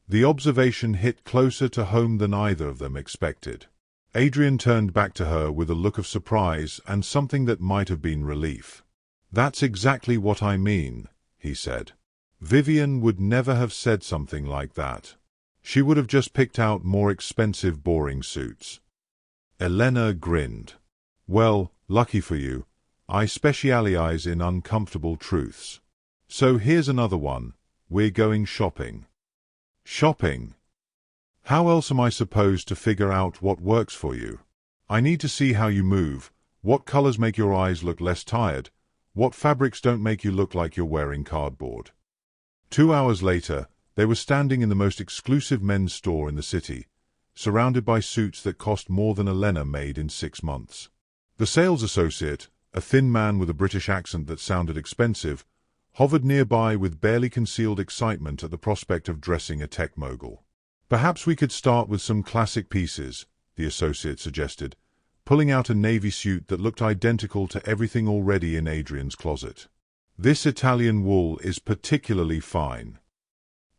The observation hit closer to home than either of them expected. Adrian turned back to her with a look of surprise and something that might have been relief. That's exactly what I mean, he said. Vivian would never have said something like that. She would have just picked out more expensive, boring suits. Elena grinned. Well, lucky for you, I specialize in uncomfortable truths. So here's another one. We're going shopping. Shopping? How else am I supposed to figure out what works for you? I need to see how you move, what colors make your eyes look less tired, what fabrics don't make you look like you're wearing cardboard. 2 hours later, they were standing in the most exclusive men's store in the city, surrounded by suits that cost more than Elena made in 6 months. The sales associate, a thin man with a British accent that sounded expensive, hovered nearby with barely concealed excitement at the prospect of dressing a tech mogul. Perhaps we could start with some classic pieces, the associate suggested, pulling out a navy suit that looked identical to everything already in Adrian's closet. This Italian wool is particularly fine.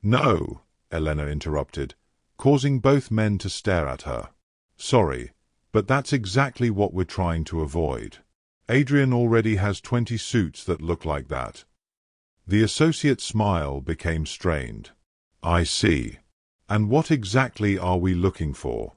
No, Elena interrupted, causing both men to stare at her. Sorry, but that's exactly what we're trying to avoid. Adrian already has 20 suits that look like that. The associate's smile became strained. I see. And what exactly are we looking for?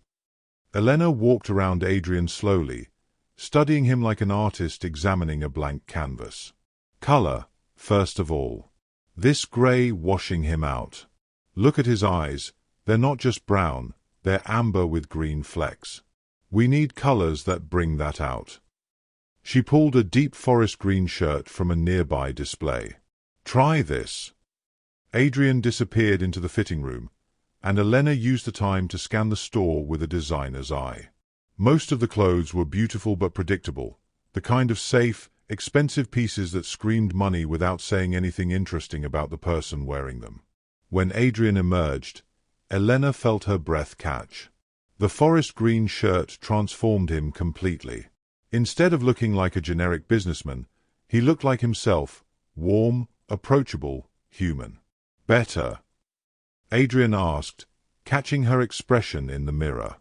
Elena walked around Adrian slowly, studying him like an artist examining a blank canvas. Color, first of all. This gray washing him out. Look at his eyes. They're not just brown, they're amber with green flecks. We need colors that bring that out. She pulled a deep forest green shirt from a nearby display. Try this. Adrian disappeared into the fitting room, and Elena used the time to scan the store with a designer's eye. Most of the clothes were beautiful but predictable, the kind of safe, expensive pieces that screamed money without saying anything interesting about the person wearing them. When Adrian emerged, Elena felt her breath catch. The forest green shirt transformed him completely. Instead of looking like a generic businessman, he looked like himself, warm, approachable, human. Better? Adrian asked, catching her expression in the mirror.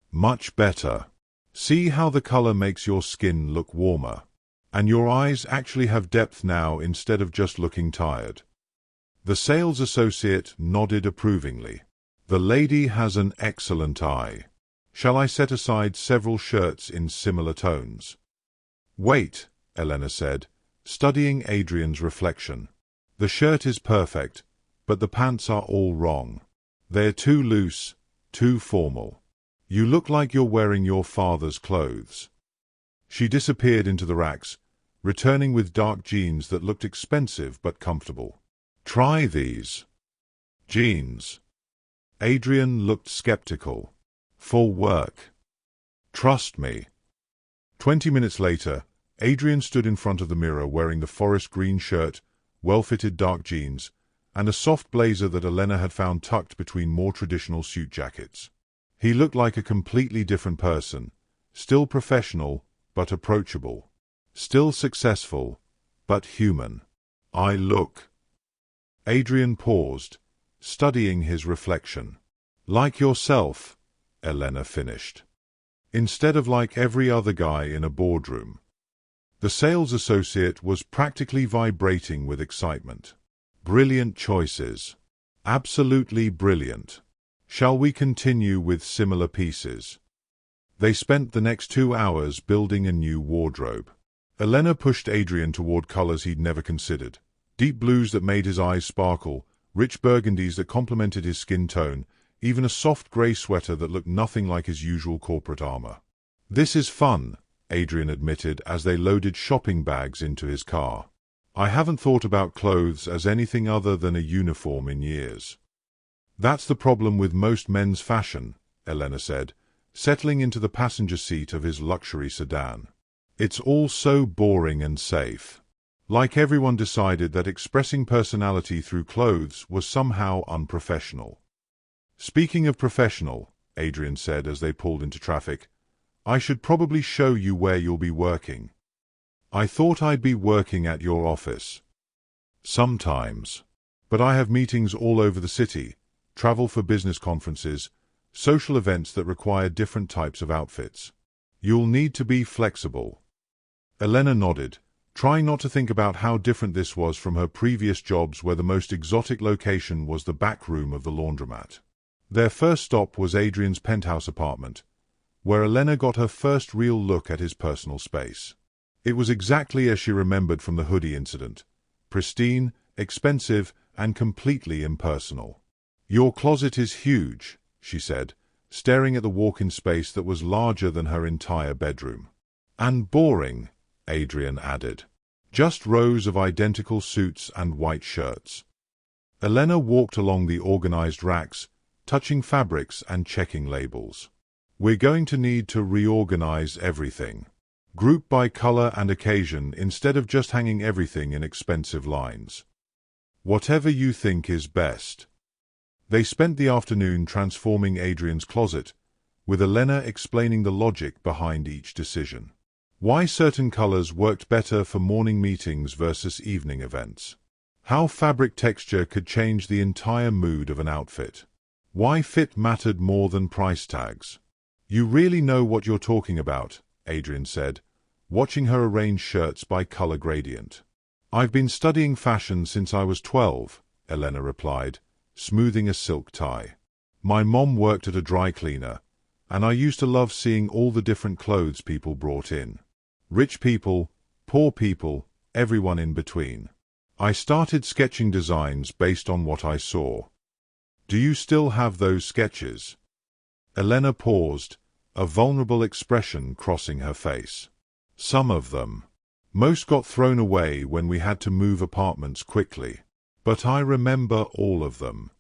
Much better. See how the color makes your skin look warmer. And your eyes actually have depth now instead of just looking tired. The sales associate nodded approvingly. The lady has an excellent eye. Shall I set aside several shirts in similar tones? Wait, Elena said, studying Adrian's reflection. The shirt is perfect, but the pants are all wrong. They're too loose, too formal. You look like you're wearing your father's clothes. She disappeared into the racks, returning with dark jeans that looked expensive but comfortable. Try these. Jeans. Adrian looked skeptical. For work. Trust me. 20 minutes later, Adrian stood in front of the mirror wearing the forest green shirt, well-fitted dark jeans, and a soft blazer that Elena had found tucked between more traditional suit jackets. He looked like a completely different person, still professional, but approachable. Still successful, but human. I look. Adrian paused, studying his reflection. Like yourself, Elena finished. Instead of like every other guy in a boardroom. The sales associate was practically vibrating with excitement. Brilliant choices. Absolutely brilliant. Shall we continue with similar pieces? They spent the next 2 hours building a new wardrobe. Elena pushed Adrian toward colors he'd never considered. Deep blues that made his eyes sparkle, rich burgundies that complemented his skin tone, even a soft grey sweater that looked nothing like his usual corporate armor. "This is fun," Adrian admitted as they loaded shopping bags into his car. "I haven't thought about clothes as anything other than a uniform in years." "That's the problem with most men's fashion," Elena said, settling into the passenger seat of his luxury sedan. "It's all so boring and safe. Like everyone decided that expressing personality through clothes was somehow unprofessional." "Speaking of professional," Adrian said as they pulled into traffic, "I should probably show you where you'll be working." "I thought I'd be working at your office." "Sometimes. But I have meetings all over the city, travel for business conferences, social events that require different types of outfits. You'll need to be flexible." Elena nodded, trying not to think about how different this was from her previous jobs where the most exotic location was the back room of the laundromat. Their first stop was Adrian's penthouse apartment, where Elena got her first real look at his personal space. It was exactly as she remembered from the hoodie incident: pristine, expensive, and completely impersonal. "Your closet is huge," she said, staring at the walk-in space that was larger than her entire bedroom. "And boring," Adrian added. "Just rows of identical suits and white shirts." Elena walked along the organized racks, touching fabrics and checking labels. "We're going to need to reorganize everything. Group by color and occasion instead of just hanging everything in expensive lines. Whatever you think is best." They spent the afternoon transforming Adrian's closet, with Elena explaining the logic behind each decision. Why certain colors worked better for morning meetings versus evening events. How fabric texture could change the entire mood of an outfit. Why fit mattered more than price tags. "You really know what you're talking about," Adrian said, watching her arrange shirts by color gradient. "I've been studying fashion since I was 12, Elena replied, smoothing a silk tie. "My mom worked at a dry cleaner, and I used to love seeing all the different clothes people brought in. Rich people, poor people, everyone in between. I started sketching designs based on what I saw." "Do you still have those sketches?" Elena paused, a vulnerable expression crossing her face. "Some of them. Most got thrown away when we had to move apartments quickly. But I remember all of them."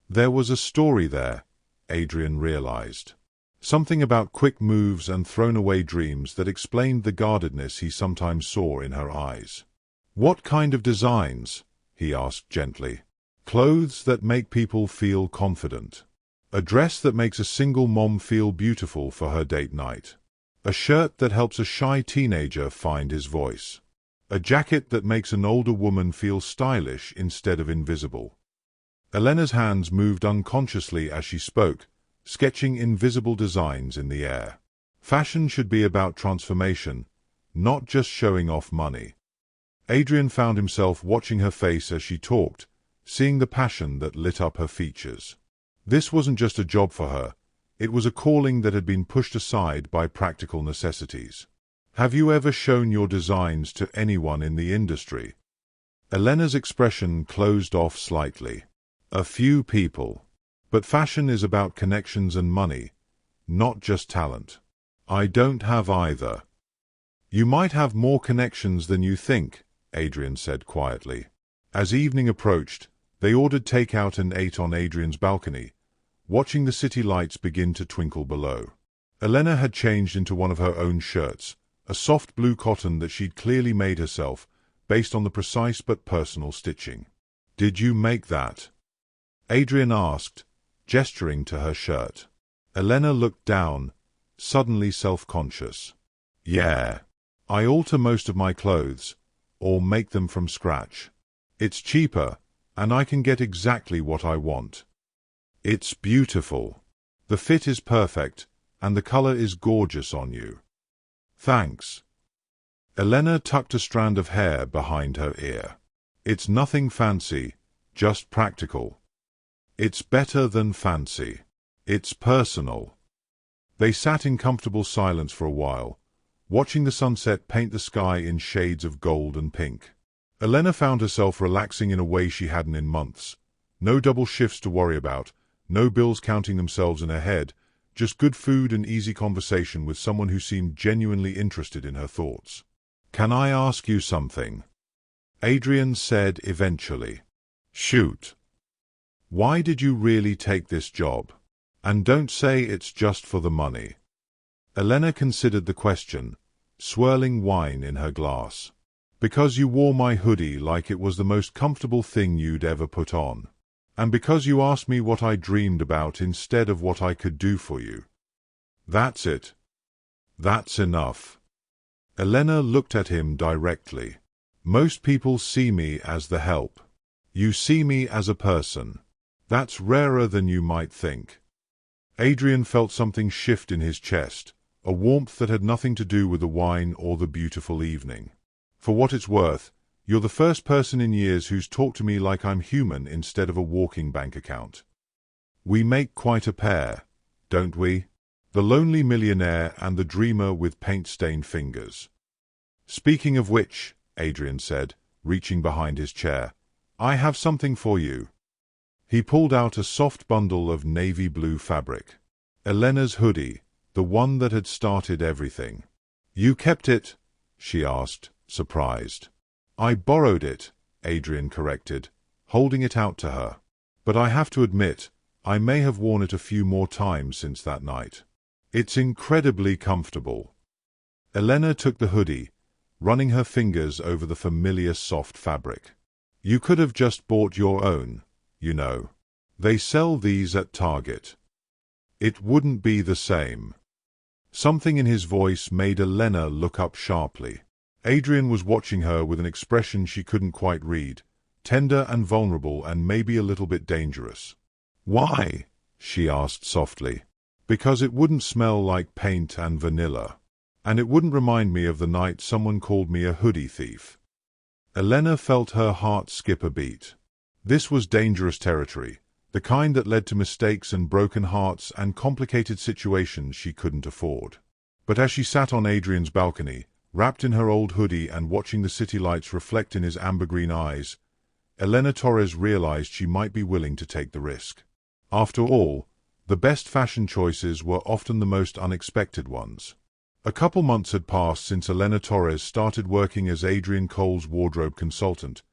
There was a story there, Adrian realized. Something about quick moves and thrown-away dreams that explained the guardedness he sometimes saw in her eyes. "What kind of designs?" he asked gently. "Clothes that make people feel confident. A dress that makes a single mom feel beautiful for her date night. A shirt that helps a shy teenager find his voice. A jacket that makes an older woman feel stylish instead of invisible." Elena's hands moved unconsciously as she spoke, sketching invisible designs in the air. Fashion should be about transformation, not just showing off money. Adrian found himself watching her face as she talked, seeing the passion that lit up her features. This wasn't just a job for her, it was a calling that had been pushed aside by practical necessities. "Have you ever shown your designs to anyone in the industry?" Elena's expression closed off slightly. "A few people. But fashion is about connections and money, not just talent." "I don't have either." "You might have more connections than you think," Adrian said quietly. As evening approached, they ordered takeout and ate on Adrian's balcony, watching the city lights begin to twinkle below. Elena had changed into one of her own shirts, a soft blue cotton that she'd clearly made herself, based on the precise but personal stitching. "Did you make that?" Adrian asked, gesturing to her shirt. Elena looked down, suddenly self-conscious. "Yeah. I alter most of my clothes, or make them from scratch. It's cheaper, and I can get exactly what I want. It's beautiful. The fit is perfect, and the color is gorgeous on you." "Thanks." Elena tucked a strand of hair behind her ear. "It's nothing fancy, just practical." "It's better than fancy. It's personal." They sat in comfortable silence for a while, watching the sunset paint the sky in shades of gold and pink. Elena found herself relaxing in a way she hadn't in months, No double shifts to worry about, no bills counting themselves in her head, just good food and easy conversation with someone who seemed genuinely interested in her thoughts. "Can I ask you something?" Adrian said eventually. "Shoot. Why did you really take this job? And don't say it's just for the money." Elena considered the question, swirling wine in her glass. "Because you wore my hoodie like it was the most comfortable thing you'd ever put on. And because you asked me what I dreamed about instead of what I could do for you. That's it. That's enough." Elena looked at him directly. "Most people see me as the help. You see me as a person. That's rarer than you might think." Adrian felt something shift in his chest, a warmth that had nothing to do with the wine or the beautiful evening. "For what it's worth, you're the first person in years who's talked to me like I'm human instead of a walking bank account. We make quite a pair, don't we? The lonely millionaire and the dreamer with paint-stained fingers." "Speaking of which," Adrian said, reaching behind his chair, "I have something for you." He pulled out a soft bundle of navy blue fabric. Elena's hoodie, the one that had started everything. "You kept it?" she asked, surprised. "I borrowed it," Adrian corrected, holding it out to her. "But I have to admit, I may have worn it a few more times since that night. It's incredibly comfortable." Elena took the hoodie, running her fingers over the familiar soft fabric. "You could have just bought your own, you know. They sell these at Target. It wouldn't be the same." Something in his voice made Elena look up sharply. Adrian was watching her with an expression she couldn't quite read, tender and vulnerable and maybe a little bit dangerous. "Why?" she asked softly. "Because it wouldn't smell like paint and vanilla. And it wouldn't remind me of the night someone called me a hoodie thief." Elena felt her heart skip a beat. This was dangerous territory, the kind that led to mistakes and broken hearts and complicated situations she couldn't afford. But as she sat on Adrian's balcony, wrapped in her old hoodie and watching the city lights reflect in his amber-green eyes, Elena Torres realized she might be willing to take the risk. After all, the best fashion choices were often the most unexpected ones. A couple months had passed since Elena Torres started working as Adrian Cole's wardrobe consultant,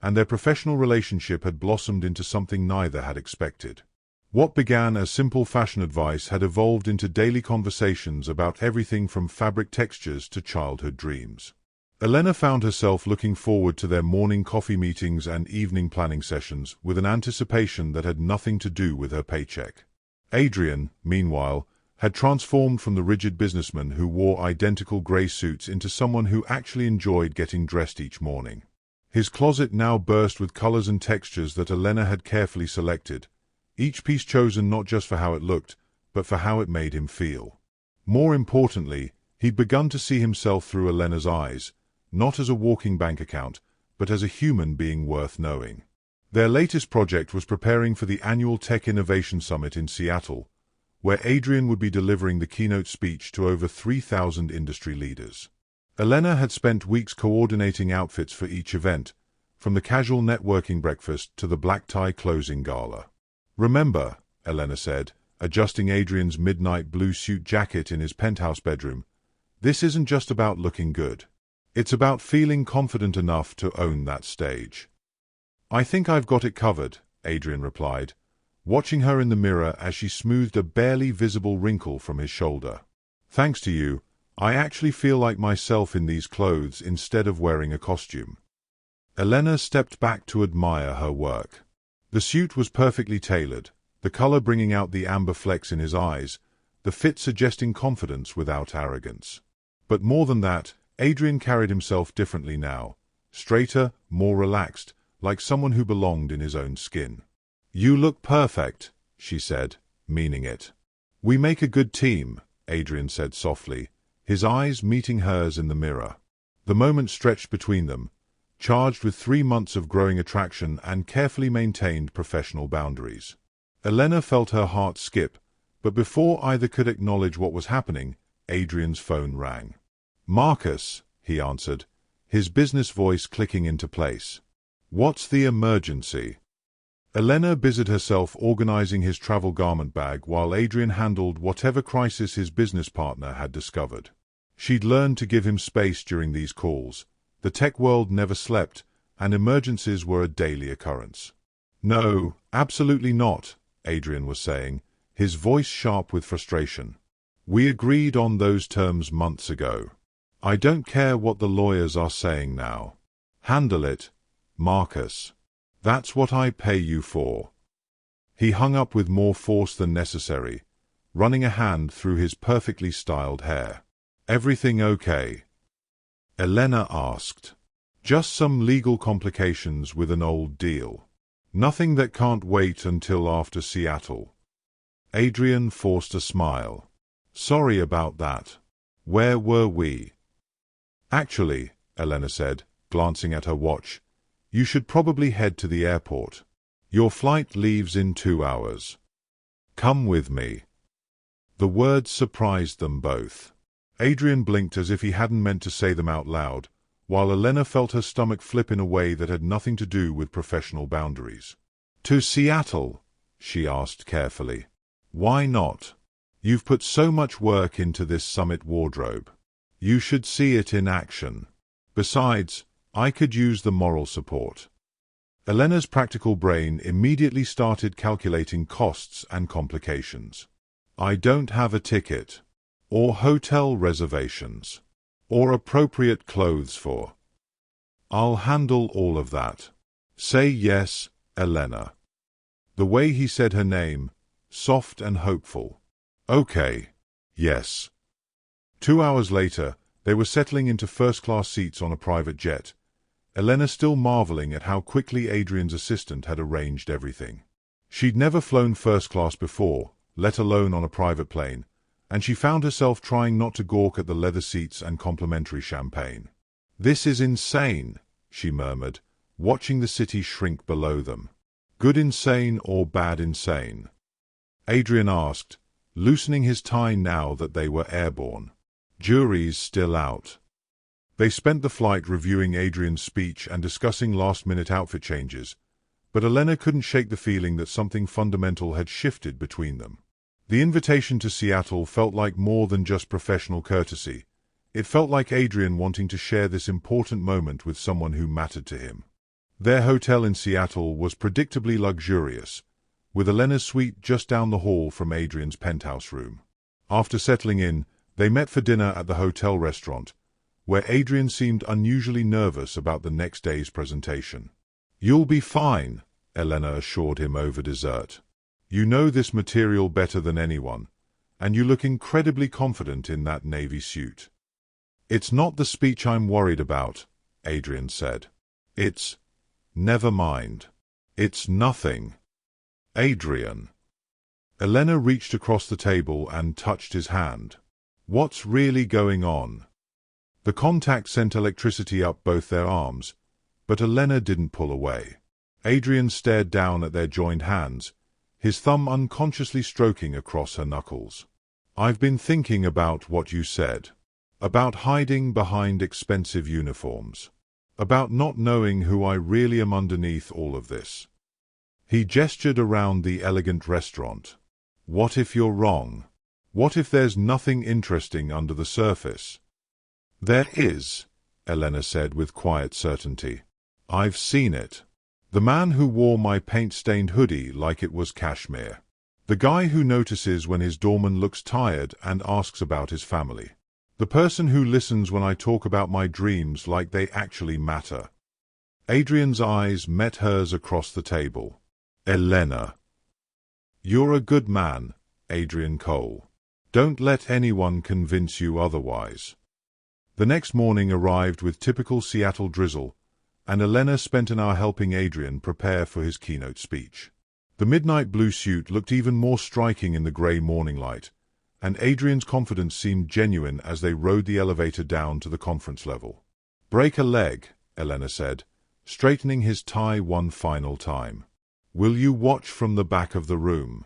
and their professional relationship had blossomed into something neither had expected. What began as simple fashion advice had evolved into daily conversations about everything from fabric textures to childhood dreams. Elena found herself looking forward to their morning coffee meetings and evening planning sessions with an anticipation that had nothing to do with her paycheck. Adrian, meanwhile, had transformed from the rigid businessman who wore identical grey suits into someone who actually enjoyed getting dressed each morning. His closet now burst with colors and textures that Elena had carefully selected, each piece chosen not just for how it looked, but for how it made him feel. More importantly, he'd begun to see himself through Elena's eyes, not as a walking bank account, but as a human being worth knowing. Their latest project was preparing for the annual Tech Innovation Summit in Seattle, where Adrian would be delivering the keynote speech to over 3,000 industry leaders. Elena had spent weeks coordinating outfits for each event, from the casual networking breakfast to the black-tie closing gala. "Remember," Elena said, adjusting Adrian's midnight blue suit jacket in his penthouse bedroom, "this isn't just about looking good. It's about feeling confident enough to own that stage." "I think I've got it covered," Adrian replied, watching her in the mirror as she smoothed a barely visible wrinkle from his shoulder. "Thanks to you, I actually feel like myself in these clothes instead of wearing a costume." Elena stepped back to admire her work. The suit was perfectly tailored, the color bringing out the amber flecks in his eyes, the fit suggesting confidence without arrogance. But more than that, Adrian carried himself differently now, straighter, more relaxed, like someone who belonged in his own skin. "You look perfect," she said, meaning it. "We make a good team," Adrian said softly, his eyes meeting hers in the mirror. The moment stretched between them, charged with 3 months of growing attraction and carefully maintained professional boundaries. Elena felt her heart skip, but before either could acknowledge what was happening, Adrian's phone rang. "Marcus," he answered, his business voice clicking into place. "What's the emergency?" Elena busied herself organizing his travel garment bag while Adrian handled whatever crisis his business partner had discovered. She'd learned to give him space during these calls. The tech world never slept, and emergencies were a daily occurrence. "No, absolutely not," Adrian was saying, his voice sharp with frustration. "We agreed on those terms months ago. I don't care what the lawyers are saying now. Handle it, Marcus. That's what I pay you for." He hung up with more force than necessary, running a hand through his perfectly styled hair. "Everything okay?" Elena asked. "Just some legal complications with an old deal. Nothing that can't wait until after Seattle." Adrian forced a smile. "Sorry about that. Where were we?" "Actually," Elena said, glancing at her watch, "you should probably head to the airport. Your flight leaves in 2 hours. Come with me." The words surprised them both. Adrian blinked as if he hadn't meant to say them out loud, while Elena felt her stomach flip in a way that had nothing to do with professional boundaries. "To Seattle?" she asked carefully. "Why not? You've put so much work into this summit wardrobe. You should see it in action. Besides, I could use the moral support." Elena's practical brain immediately started calculating costs and complications. "I don't have a ticket. Or hotel reservations. Or appropriate clothes for." "I'll handle all of that. Say yes, Elena." The way he said her name, soft and hopeful. "Okay. Yes." 2 hours later, they were settling into first-class seats on a private jet, Elena still marveling at how quickly Adrian's assistant had arranged everything. She'd never flown first class before, let alone on a private plane, and she found herself trying not to gawk at the leather seats and complimentary champagne. "This is insane," she murmured, watching the city shrink below them. "Good insane or bad insane?" Adrian asked, loosening his tie now that they were airborne. "Jury's still out." They spent the flight reviewing Adrian's speech and discussing last-minute outfit changes, but Elena couldn't shake the feeling that something fundamental had shifted between them. The invitation to Seattle felt like more than just professional courtesy. It felt like Adrian wanting to share this important moment with someone who mattered to him. Their hotel in Seattle was predictably luxurious, with Elena's suite just down the hall from Adrian's penthouse room. After settling in, they met for dinner at the hotel restaurant, where Adrian seemed unusually nervous about the next day's presentation. "You'll be fine," Elena assured him over dessert. "You know this material better than anyone, and you look incredibly confident in that navy suit." "It's not the speech I'm worried about," Adrian said. "It's... never mind. It's nothing." "Adrian." Elena reached across the table and touched his hand. "What's really going on?" The contact sent electricity up both their arms, but Elena didn't pull away. Adrian stared down at their joined hands, his thumb unconsciously stroking across her knuckles. "I've been thinking about what you said. About hiding behind expensive uniforms. About not knowing who I really am underneath all of this." He gestured around the elegant restaurant. "What if you're wrong? What if there's nothing interesting under the surface?" "There is," Elena said with quiet certainty. "I've seen it. The man who wore my paint-stained hoodie like it was cashmere. The guy who notices when his doorman looks tired and asks about his family. The person who listens when I talk about my dreams like they actually matter." Adrian's eyes met hers across the table. "Elena." "You're a good man, Adrian Cole. Don't let anyone convince you otherwise." The next morning arrived with typical Seattle drizzle, and Elena spent an hour helping Adrian prepare for his keynote speech. The midnight blue suit looked even more striking in the grey morning light, and Adrian's confidence seemed genuine as they rode the elevator down to the conference level. "Break a leg," Elena said, straightening his tie one final time. "Will you watch from the back of the room?"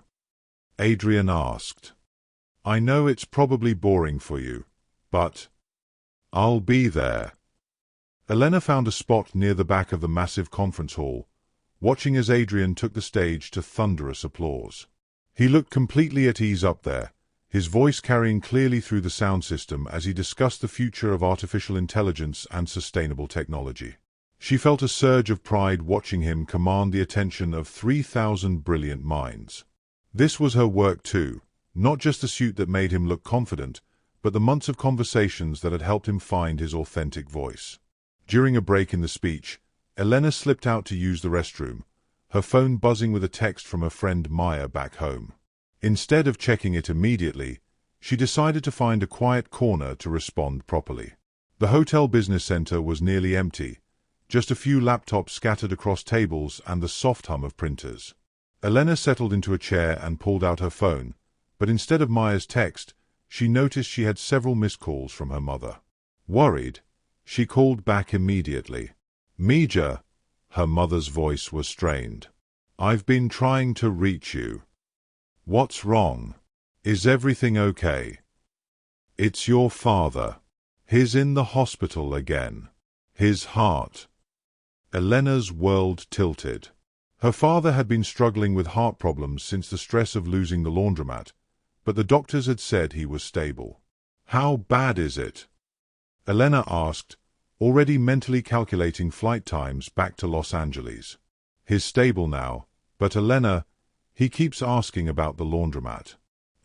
Adrian asked. "I know it's probably boring for you, but I'll be there." Elena found a spot near the back of the massive conference hall, watching as Adrian took the stage to thunderous applause. He looked completely at ease up there, his voice carrying clearly through the sound system as he discussed the future of artificial intelligence and sustainable technology. She felt a surge of pride watching him command the attention of 3,000 brilliant minds. This was her work too, not just the suit that made him look confident, but the months of conversations that had helped him find his authentic voice. During a break in the speech, Elena slipped out to use the restroom, her phone buzzing with a text from her friend Maya back home. Instead of checking it immediately, she decided to find a quiet corner to respond properly. The hotel business center was nearly empty, just a few laptops scattered across tables and the soft hum of printers. Elena settled into a chair and pulled out her phone, but instead of Maya's text, she noticed she had several missed calls from her mother. Worried, she called back immediately. "Mija," her mother's voice was strained. "I've been trying to reach you. What's wrong? Is everything okay? It's your father. He's in the hospital again. His heart." Elena's world tilted. Her father had been struggling with heart problems since the stress of losing the laundromat, but the doctors had said he was stable. "How bad is it?" Elena asked, already mentally calculating flight times back to Los Angeles. "He's stable now, but Elena, he keeps asking about the laundromat.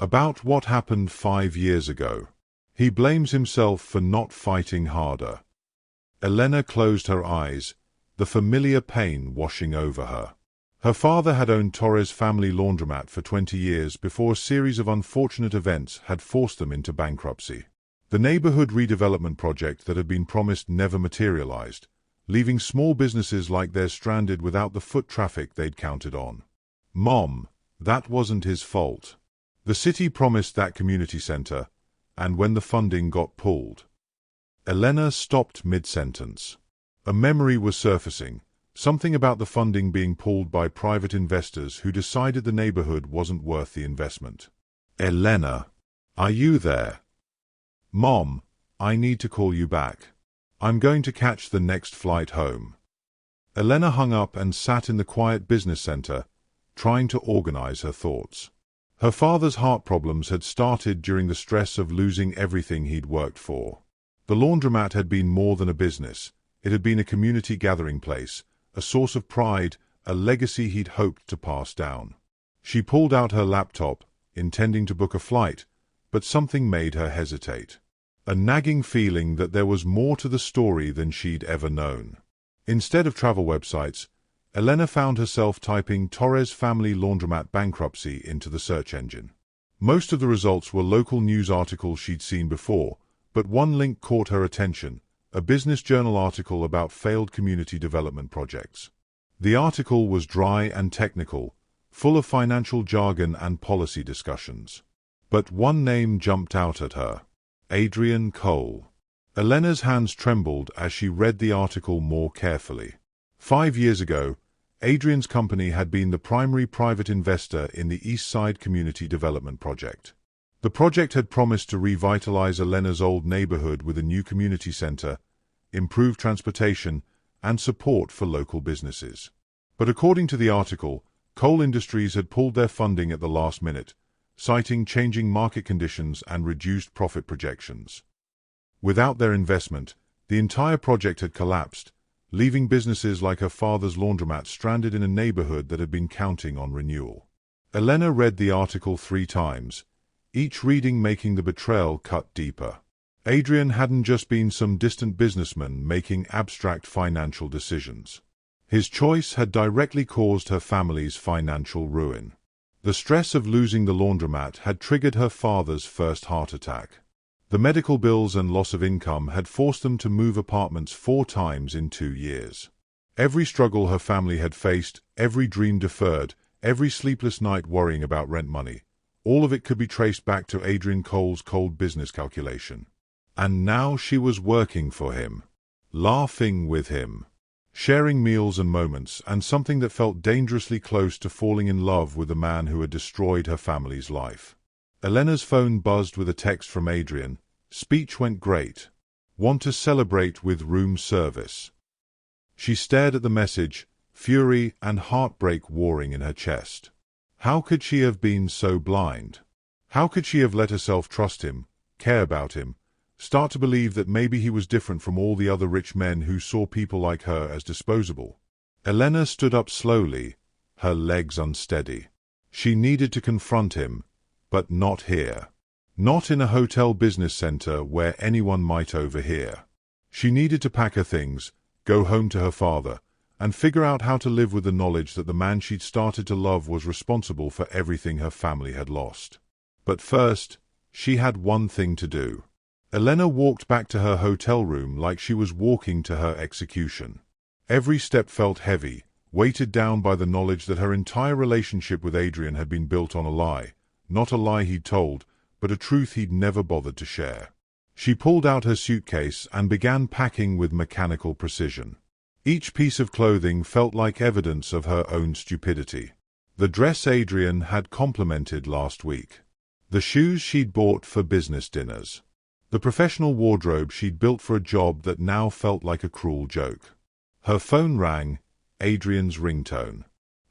About what happened 5 years ago. He blames himself for not fighting harder." Elena closed her eyes, the familiar pain washing over her. Her father had owned Torres' family laundromat for 20 years before a series of unfortunate events had forced them into bankruptcy. The neighborhood redevelopment project that had been promised never materialized, leaving small businesses like theirs stranded without the foot traffic they'd counted on. "Mom, that wasn't his fault. The city promised that community center, and when the funding got pulled." Elena stopped mid-sentence. A memory was surfacing, something about the funding being pulled by private investors who decided the neighborhood wasn't worth the investment. "Elena, are you there?" "Mom, I need to call you back. I'm going to catch the next flight home." Elena hung up and sat in the quiet business center, trying to organize her thoughts. Her father's heart problems had started during the stress of losing everything he'd worked for. The laundromat had been more than a business. It had been a community gathering place, a source of pride, a legacy he'd hoped to pass down. She pulled out her laptop, intending to book a flight, but something made her hesitate. A nagging feeling that there was more to the story than she'd ever known. Instead of travel websites, Elena found herself typing Torres family laundromat bankruptcy into the search engine. Most of the results were local news articles she'd seen before, but one link caught her attention, a business journal article about failed community development projects. The article was dry and technical, full of financial jargon and policy discussions. But one name jumped out at her: Adrian Cole. Elena's hands trembled as she read the article more carefully. 5 years ago, Adrian's company had been the primary private investor in the East Side Community Development Project. The project had promised to revitalize Elena's old neighborhood with a new community center, improved transportation, and support for local businesses. But according to the article, Cole Industries had pulled their funding at the last minute, citing changing market conditions and reduced profit projections. Without their investment, the entire project had collapsed, leaving businesses like her father's laundromat stranded in a neighborhood that had been counting on renewal. Elena read the article 3 times, each reading making the betrayal cut deeper. Adrian hadn't just been some distant businessman making abstract financial decisions. His choice had directly caused her family's financial ruin. The stress of losing the laundromat had triggered her father's first heart attack. The medical bills and loss of income had forced them to move apartments 4 times in 2 years. Every struggle her family had faced, every dream deferred, every sleepless night worrying about rent money, all of it could be traced back to Adrian Cole's cold business calculation. And now she was working for him, laughing with him, sharing meals and moments, and something that felt dangerously close to falling in love with the man who had destroyed her family's life. Elena's phone buzzed with a text from Adrian. "Speech went great. Want to celebrate with room service." She stared at the message, fury and heartbreak warring in her chest. How could she have been so blind? How could she have let herself trust him, care about him, start to believe that maybe he was different from all the other rich men who saw people like her as disposable? Elena stood up slowly, her legs unsteady. She needed to confront him, but not here. Not in a hotel business center where anyone might overhear. She needed to pack her things, go home to her father, and figure out how to live with the knowledge that the man she'd started to love was responsible for everything her family had lost. But first, she had one thing to do. Elena walked back to her hotel room like she was walking to her execution. Every step felt heavy, weighted down by the knowledge that her entire relationship with Adrian had been built on a lie, not a lie he'd told, but a truth he'd never bothered to share. She pulled out her suitcase and began packing with mechanical precision. Each piece of clothing felt like evidence of her own stupidity. The dress Adrian had complimented last week. The shoes she'd bought for business dinners. The professional wardrobe she'd built for a job that now felt like a cruel joke. Her phone rang, Adrian's ringtone.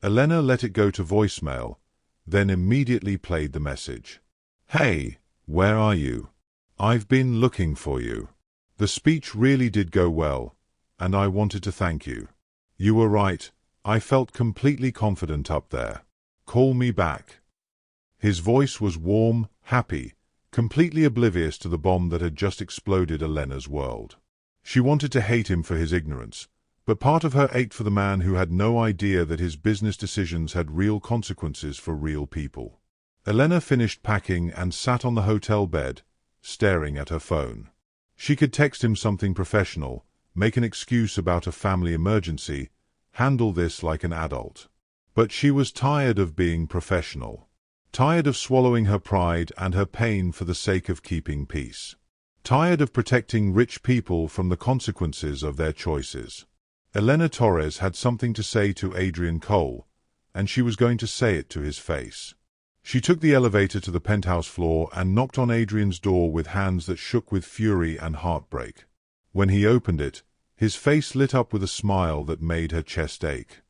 Elena let it go to voicemail, then immediately played the message. "Hey, where are you? I've been looking for you." The speech really did go well, and I wanted to thank you. You were right, I felt completely confident up there. Call me back. His voice was warm, happy, completely oblivious to the bomb that had just exploded Elena's world. She wanted to hate him for his ignorance, but part of her ached for the man who had no idea that his business decisions had real consequences for real people. Elena finished packing and sat on the hotel bed, staring at her phone. She could text him something professional, make an excuse about a family emergency, handle this like an adult. But she was tired of being professional. Tired of swallowing her pride and her pain for the sake of keeping peace. Tired of protecting rich people from the consequences of their choices. Elena Torres had something to say to Adrian Cole, and she was going to say it to his face. She took the elevator to the penthouse floor and knocked on Adrian's door with hands that shook with fury and heartbreak. When he opened it, his face lit up with a smile that made her chest ache.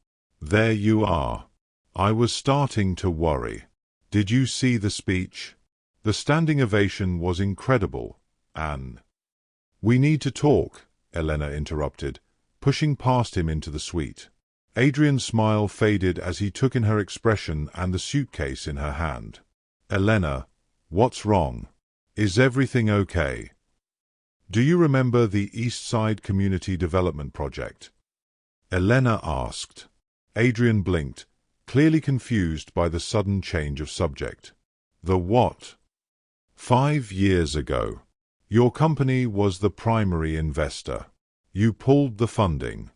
"There you are. I was starting to worry. Did you see the speech? The standing ovation was incredible, Anne." "We need to talk," Elena interrupted, pushing past him into the suite. Adrian's smile faded as he took in her expression and the suitcase in her hand. "Elena, what's wrong? Is everything okay? Do you remember the East Side Community Development Project?" Elena asked. Adrian blinked, clearly confused by the sudden change of subject. "The what?" "5 years ago. Your company was the primary investor. You pulled the funding."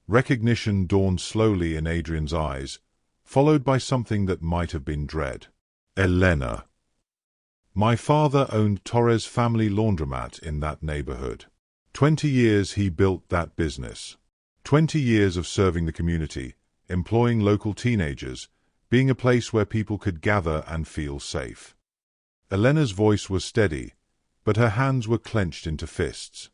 Recognition dawned slowly in Adrian's eyes, followed by something that might have been dread. "Elena. My father owned Torres Family Laundromat in that neighborhood. 20 years he built that business. 20 years of serving the community, employing local teenagers, being a place where people could gather and feel safe." Elena's voice was steady, but her hands were clenched into fists.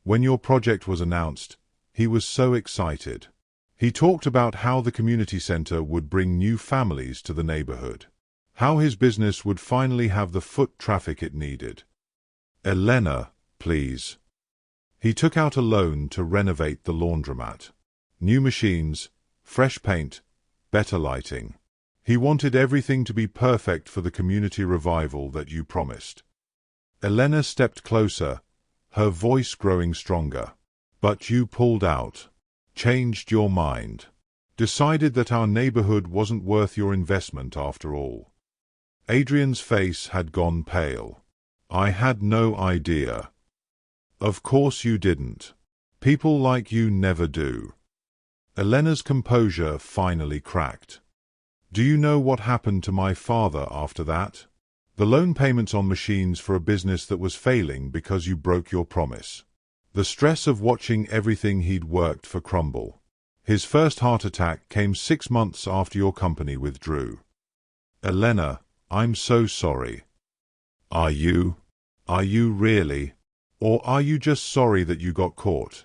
"When your project was announced, he was so excited. He talked about how the community center would bring new families to the neighborhood. How his business would finally have the foot traffic it needed." "Elena, please." He took out a loan to renovate the laundromat. New machines, fresh paint, better lighting. He wanted everything to be perfect for the community revival that you promised. Elena stepped closer, her voice growing stronger. "But you pulled out. Changed your mind. Decided that our neighborhood wasn't worth your investment after all." Adrian's face had gone pale. "I had no idea." "Of course you didn't. People like you never do." Elena's composure finally cracked. "Do you know what happened to my father after that? The loan payments on machines for a business that was failing because you broke your promise. The stress of watching everything he'd worked for crumble. His first heart attack came 6 months after your company withdrew." "Elena, I'm so sorry." Are you? Are you really? Or are you just sorry that you got caught?"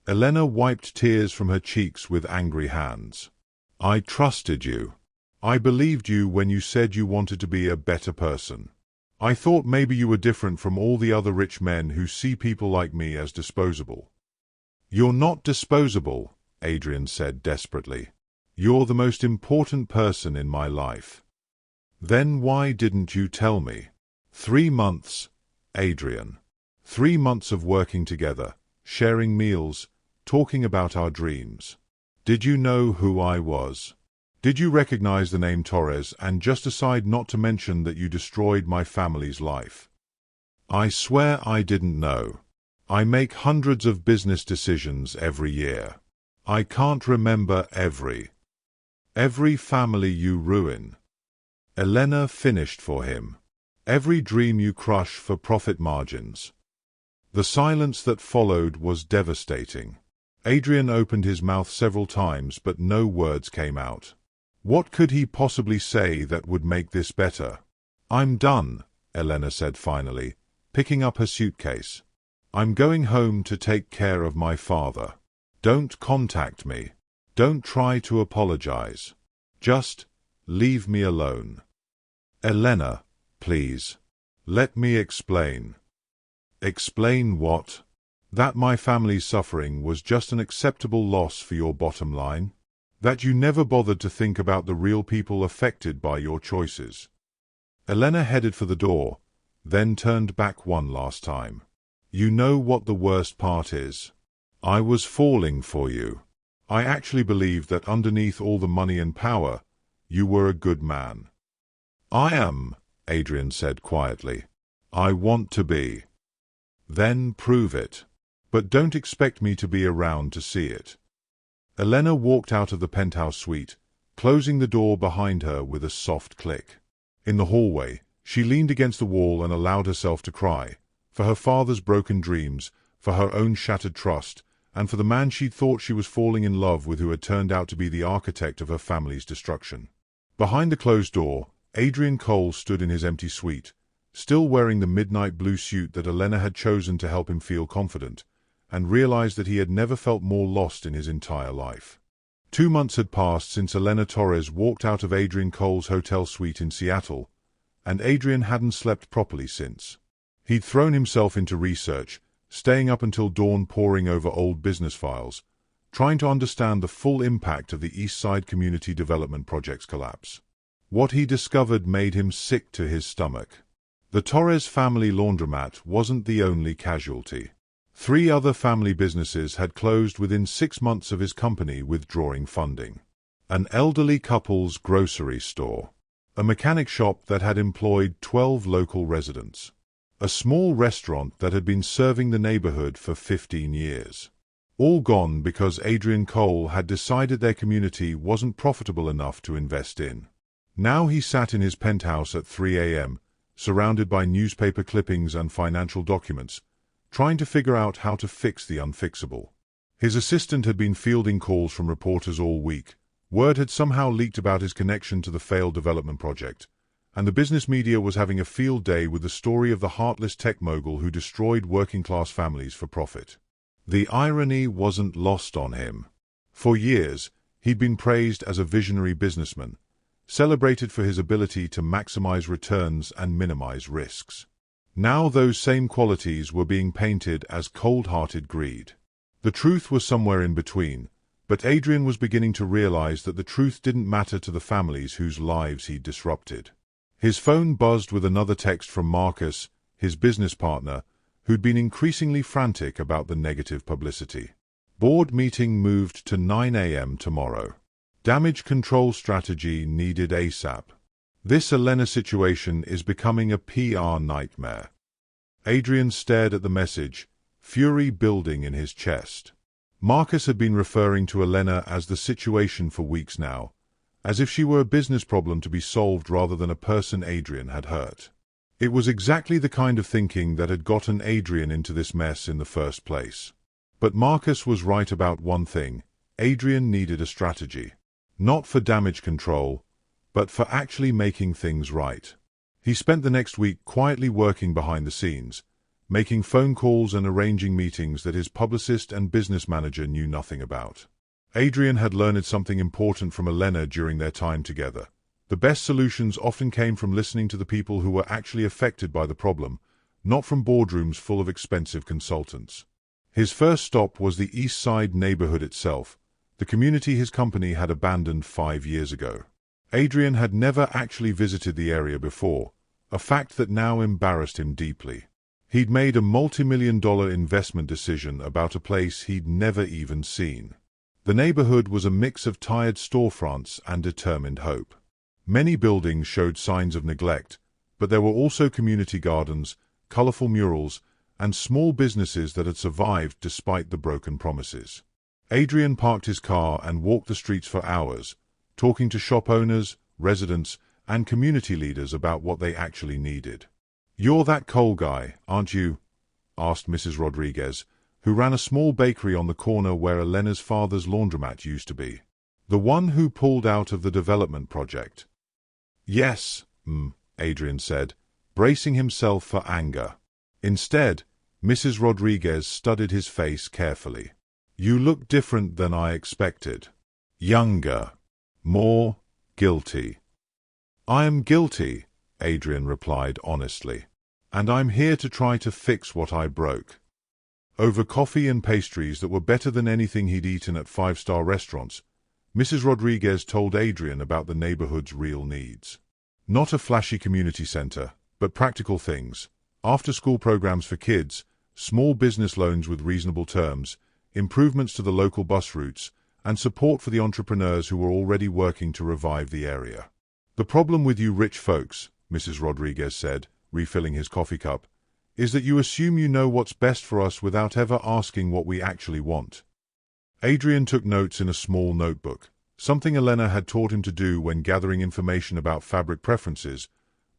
Elena wiped tears from her cheeks with angry hands. I trusted you. I believed you when you said you wanted to be a better person. I thought maybe you were different from all the other rich men who see people like me as disposable. You're not disposable, Adrian said desperately. You're the most important person in my life. Then why didn't you tell me? 3 months, Adrian. 3 months of working together, sharing meals, talking about our dreams. Did you know who I was? Did you recognize the name Torres and just decide not to mention that you destroyed my family's life? I swear I didn't know. I make hundreds of business decisions every year. I can't remember every family you ruin. Elena finished for him. Every dream you crush for profit margins. The silence that followed was devastating. Adrian opened his mouth several times, but no words came out. What could he possibly say that would make this better? I'm done, Elena said finally, picking up her suitcase. I'm going home to take care of my father. Don't contact me. Don't try to apologize. Just leave me alone. Elena, please. Let me explain. Explain what? That my family's suffering was just an acceptable loss for your bottom line? That you never bothered to think about the real people affected by your choices? Elena headed for the door, then turned back one last time. You know what the worst part is? I was falling for you. I actually believed that underneath all the money and power, you were a good man. I am, Adrian said quietly. I want to be. Then prove it. But don't expect me to be around to see it. Elena walked out of the penthouse suite, closing the door behind her with a soft click. In the hallway, she leaned against the wall and allowed herself to cry, for her father's broken dreams, for her own shattered trust, and for the man she'd thought she was falling in love with who had turned out to be the architect of her family's destruction. Behind the closed door, Adrian Cole stood in his empty suite, still wearing the midnight blue suit that Elena had chosen to help him feel confident, and realized that he had never felt more lost in his entire life. 2 months had passed since Elena Torres walked out of Adrian Cole's hotel suite in Seattle, and Adrian hadn't slept properly since. He'd thrown himself into research, staying up until dawn poring over old business files, trying to understand the full impact of the East Side Community Development Project's collapse. What he discovered made him sick to his stomach. The Torres family laundromat wasn't the only casualty. 3 other family businesses had closed within 6 months of his company withdrawing funding. An elderly couple's grocery store. A mechanic shop that had employed 12 local residents. A small restaurant that had been serving the neighborhood for 15 years. All gone because Adrian Cole had decided their community wasn't profitable enough to invest in. Now he sat in his penthouse at 3 a.m., surrounded by newspaper clippings and financial documents, trying to figure out how to fix the unfixable. His assistant had been fielding calls from reporters all week. Word had somehow leaked about his connection to the failed development project, and the business media was having a field day with the story of the heartless tech mogul who destroyed working-class families for profit. The irony wasn't lost on him. For years, he'd been praised as a visionary businessman, celebrated for his ability to maximize returns and minimize risks. Now those same qualities were being painted as cold-hearted greed. The truth was somewhere in between, but Adrian was beginning to realize that the truth didn't matter to the families whose lives he'd disrupted. His phone buzzed with another text from Marcus, his business partner, who'd been increasingly frantic about the negative publicity. Board meeting moved to 9 a.m. tomorrow. Damage control strategy needed ASAP. This Elena situation is becoming a PR nightmare. Adrian stared at the message, fury building in his chest. Marcus had been referring to Elena as the situation for weeks now, as if she were a business problem to be solved rather than a person Adrian had hurt. It was exactly the kind of thinking that had gotten Adrian into this mess in the first place. But Marcus was right about one thing: Adrian needed a strategy. Not for damage control, but for actually making things right. He spent the next week quietly working behind the scenes, making phone calls and arranging meetings that his publicist and business manager knew nothing about. Adrian had learned something important from Elena during their time together. The best solutions often came from listening to the people who were actually affected by the problem, not from boardrooms full of expensive consultants. His first stop was the East Side neighborhood itself, the community his company had abandoned 5 years ago. Adrian had never actually visited the area before, a fact that now embarrassed him deeply. He'd made a multi-million-dollar investment decision about a place he'd never even seen. The neighborhood was a mix of tired storefronts and determined hope. Many buildings showed signs of neglect, but there were also community gardens, colorful murals, and small businesses that had survived despite the broken promises. Adrian parked his car and walked the streets for hours, talking to shop owners, residents, and community leaders about what they actually needed. "You're that Cole guy, aren't you?" asked Mrs. Rodriguez, who ran a small bakery on the corner where Elena's father's laundromat used to be. "The one who pulled out of the development project." "Yes," Adrian said, bracing himself for anger. Instead, Mrs. Rodriguez studied his face carefully. "You look different than I expected. Younger. More guilty." "I am guilty," Adrian replied honestly. "And I'm here to try to fix what I broke." Over coffee and pastries that were better than anything he'd eaten at five-star restaurants, Mrs. Rodriguez told Adrian about the neighborhood's real needs. Not a flashy community center, but practical things. After-school programs for kids, small business loans with reasonable terms, improvements to the local bus routes, and support for the entrepreneurs who were already working to revive the area. "The problem with you rich folks," Mrs. Rodriguez said, refilling his coffee cup, "is that you assume you know what's best for us without ever asking what we actually want." Adrian took notes in a small notebook, something Elena had taught him to do when gathering information about fabric preferences,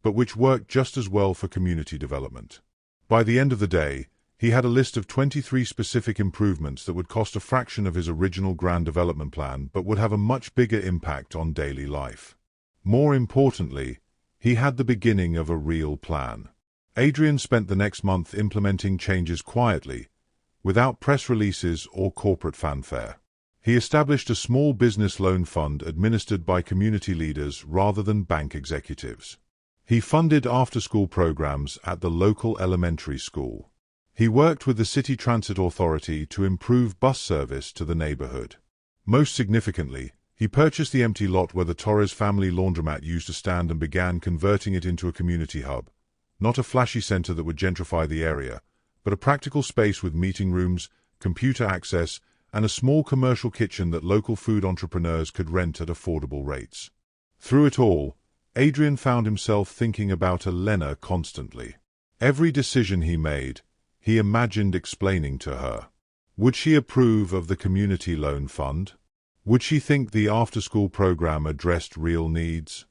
but which worked just as well for community development. By the end of the day, he had a list of 23 specific improvements that would cost a fraction of his original grand development plan but would have a much bigger impact on daily life. More importantly, he had the beginning of a real plan. Adrian spent the next month implementing changes quietly, without press releases or corporate fanfare. He established a small business loan fund administered by community leaders rather than bank executives. He funded after-school programs at the local elementary school. He worked with the City Transit Authority to improve bus service to the neighborhood. Most significantly, he purchased the empty lot where the Torres family laundromat used to stand and began converting it into a community hub. Not a flashy center that would gentrify the area, but a practical space with meeting rooms, computer access, and a small commercial kitchen that local food entrepreneurs could rent at affordable rates. Through it all, Adrian found himself thinking about Elena constantly. Every decision he made, he imagined explaining to her. Would she approve of the community loan fund? Would she think the after-school program addressed real needs?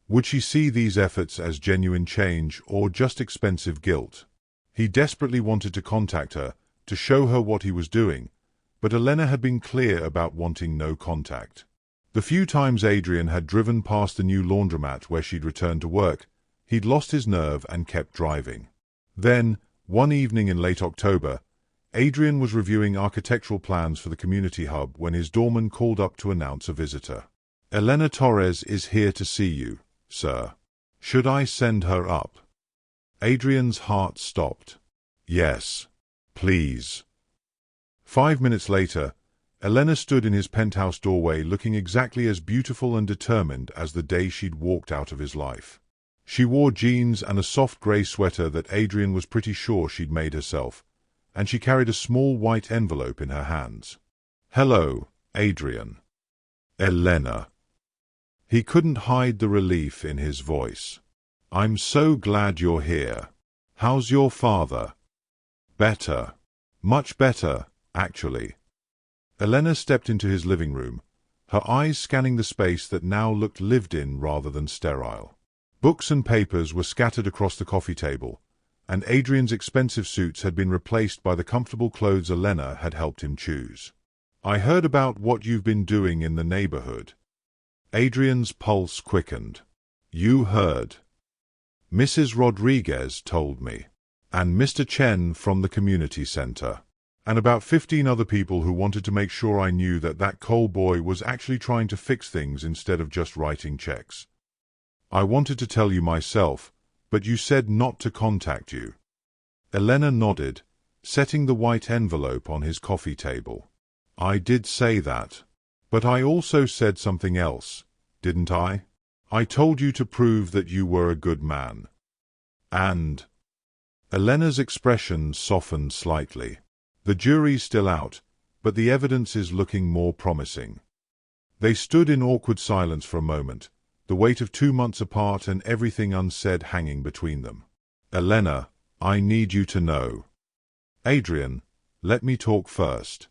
Would she see these efforts as genuine change or just expensive guilt? He desperately wanted to contact her, to show her what he was doing, but Elena had been clear about wanting no contact. The few times Adrian had driven past the new laundromat where she'd returned to work, he'd lost his nerve and kept driving. Then, one evening in late October, Adrian was reviewing architectural plans for the community hub when his doorman called up to announce a visitor. "Elena Torres is here to see you, sir. Should I send her up?" Adrian's heart stopped. "Yes, please." 5 minutes later, Elena stood in his penthouse doorway looking exactly as beautiful and determined as the day she'd walked out of his life. She wore jeans and a soft grey sweater that Adrian was pretty sure she'd made herself, and she carried a small white envelope in her hands. "Hello, Adrian." "Elena." He couldn't hide the relief in his voice. "I'm so glad you're here. How's your father?" "Better. Much better, actually." Elena stepped into his living room, her eyes scanning the space that now looked lived in rather than sterile. Books and papers were scattered across the coffee table, and Adrian's expensive suits had been replaced by the comfortable clothes Elena had helped him choose. "I heard about what you've been doing in the neighborhood." Adrian's pulse quickened. "You heard?" "Mrs. Rodriguez told me." and Mr. Chen from the community center, and about 15 other people who wanted to make sure I knew that that coal boy was actually trying to fix things instead of just writing checks. I wanted to tell you myself, but you said not to contact you. Elena nodded, setting the white envelope on his coffee table. I did say that. But I also said something else, didn't I? I told you to prove that you were a good man. And... Elena's expression softened slightly. The jury's still out, but the evidence is looking more promising. They stood in awkward silence for a moment, the weight of 2 months apart and everything unsaid hanging between them. Elena, I need you to know. Adrian, let me talk first.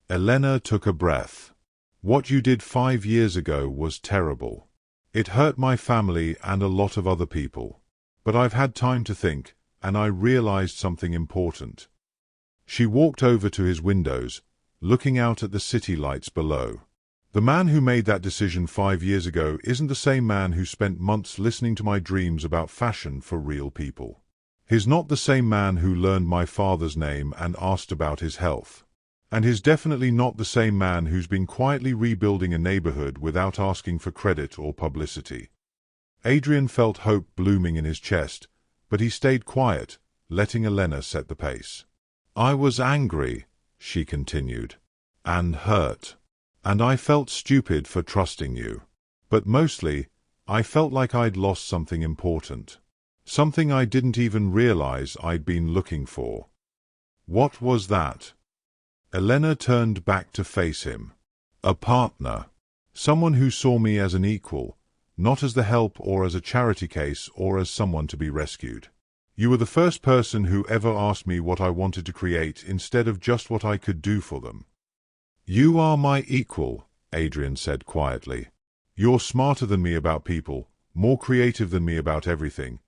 Elena took a breath. What you did 5 years ago was terrible. It hurt my family and a lot of other people. But I've had time to think, and I realized something important. She walked over to his windows, looking out at the city lights below. The man who made that decision 5 years ago isn't the same man who spent months listening to my dreams about fashion for real people. He's not the same man who learned my father's name and asked about his health. And he's definitely not the same man who's been quietly rebuilding a neighborhood without asking for credit or publicity. Adrian felt hope blooming in his chest, but he stayed quiet, letting Elena set the pace. I was angry, she continued, and hurt. And I felt stupid for trusting you. But mostly, I felt like I'd lost something important. Something I didn't even realize I'd been looking for. What was that? Elena turned back to face him. A partner. Someone who saw me as an equal, not as the help or as a charity case or as someone to be rescued. You were the first person who ever asked me what I wanted to create instead of just what I could do for them. You are my equal, Adrian said quietly. You're smarter than me about people, more creative than me about everything,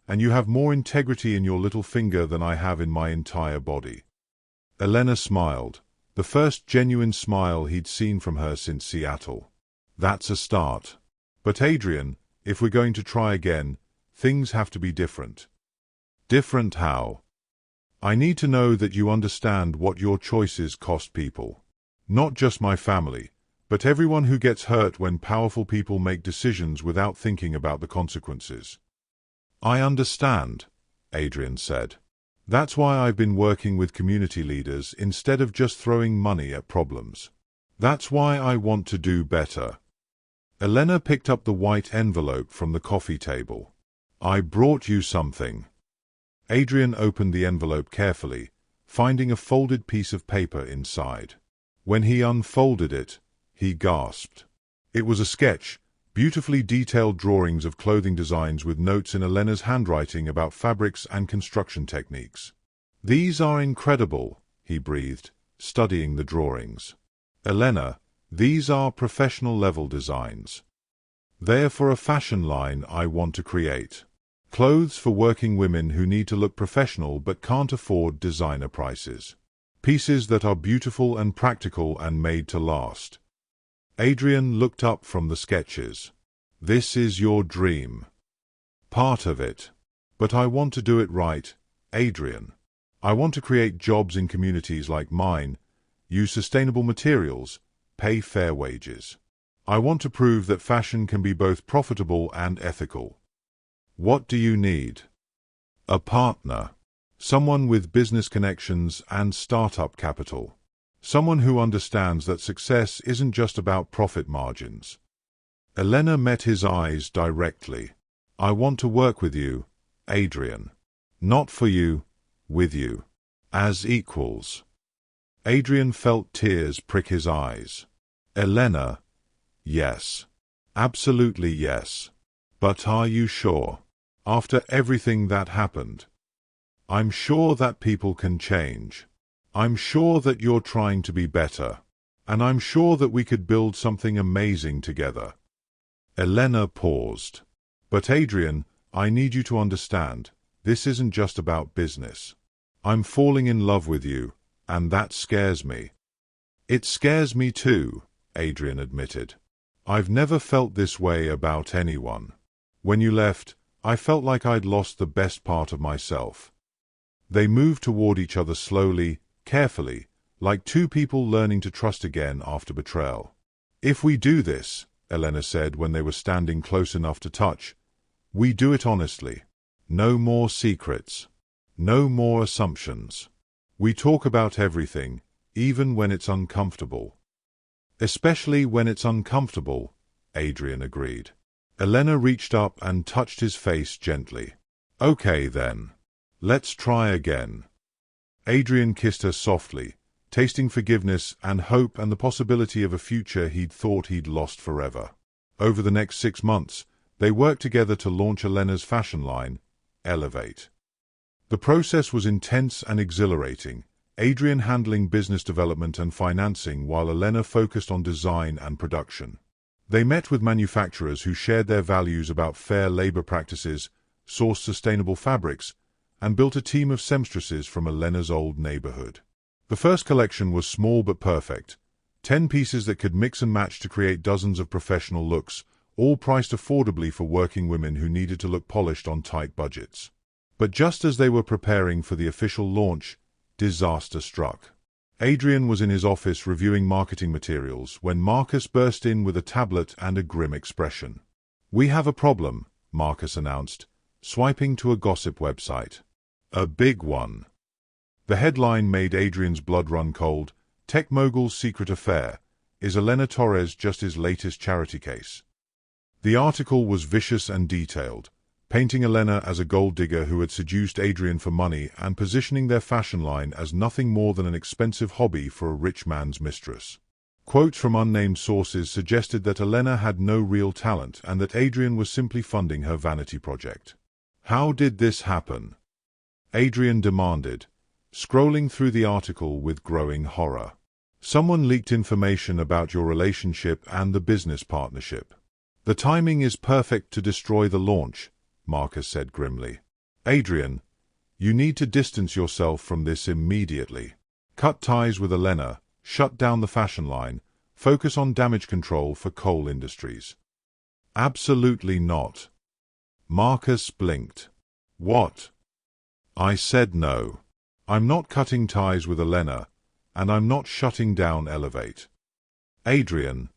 and you have more integrity in your little finger than I have in my entire body. Elena smiled, the first genuine smile he'd seen from her since Seattle. That's a start. But Adrian, if we're going to try again, things have to be different. Different how? I need to know that you understand what your choices cost people. Not just my family, but everyone who gets hurt when powerful people make decisions without thinking about the consequences. I understand, Adrian said. That's why I've been working with community leaders instead of just throwing money at problems. That's why I want to do better. Elena picked up the white envelope from the coffee table. I brought you something. Adrian opened the envelope carefully, finding a folded piece of paper inside. When he unfolded it, he gasped. It was a sketch, beautifully detailed drawings of clothing designs with notes in Elena's handwriting about fabrics and construction techniques. These are incredible, he breathed, studying the drawings. Elena, these are professional-level designs. They're for a fashion line I want to create. Clothes for working women who need to look professional but can't afford designer prices. Pieces that are beautiful and practical and made to last. Adrian looked up from the sketches. This is your dream. Part of it. But I want to do it right, Adrian. I want to create jobs in communities like mine, use sustainable materials, pay fair wages. I want to prove that fashion can be both profitable and ethical. What do you need? A partner. Someone with business connections and startup capital. Someone who understands that success isn't just about profit margins. Elena met his eyes directly. I want to work with you, Adrian. Not for you, with you. As equals. Adrian felt tears prick his eyes. Elena, yes. Absolutely yes. But are you sure? After everything that happened? I'm sure that people can change. I'm sure that you're trying to be better. And I'm sure that we could build something amazing together. Elena paused. But Adrian, I need you to understand, this isn't just about business. I'm falling in love with you, and that scares me. It scares me too, Adrian admitted. I've never felt this way about anyone. When you left, I felt like I'd lost the best part of myself. They moved toward each other slowly, carefully, like two people learning to trust again after betrayal. "If we do this," Elena said when they were standing close enough to touch, "we do it honestly. No more secrets. No more assumptions. We talk about everything, even when it's uncomfortable." "Especially when it's uncomfortable," Adrian agreed. Elena reached up and touched his face gently. "Okay then. Let's try again." Adrian kissed her softly, tasting forgiveness and hope and the possibility of a future he'd thought he'd lost forever. Over the next 6 months, they worked together to launch Elena's fashion line, Elevate. The process was intense and exhilarating, Adrian handling business development and financing while Elena focused on design and production. They met with manufacturers who shared their values about fair labor practices, sourced sustainable fabrics, and built a team of seamstresses from Elena's old neighborhood. The first collection was small but perfect, 10 pieces that could mix and match to create dozens of professional looks, all priced affordably for working women who needed to look polished on tight budgets. But just as they were preparing for the official launch, disaster struck. Adrian was in his office reviewing marketing materials when Marcus burst in with a tablet and a grim expression. "We have a problem," Marcus announced, swiping to a gossip website. "A big one." The headline made Adrian's blood run cold. "Tech mogul's secret affair. Is Elena Torres just his latest charity case?" The article was vicious and detailed, painting Elena as a gold digger who had seduced Adrian for money and positioning their fashion line as nothing more than an expensive hobby for a rich man's mistress. Quotes from unnamed sources suggested that Elena had no real talent and that Adrian was simply funding her vanity project. "How did this happen?" Adrian demanded, scrolling through the article with growing horror. "Someone leaked information about your relationship and the business partnership. The timing is perfect to destroy the launch," Marcus said grimly. "Adrian, you need to distance yourself from this immediately. Cut ties with Elena, shut down the fashion line, focus on damage control for coal industries." "Absolutely not." Marcus blinked. "What?" "I said no. I'm not cutting ties with Elena, and I'm not shutting down Elevate." "Adrian,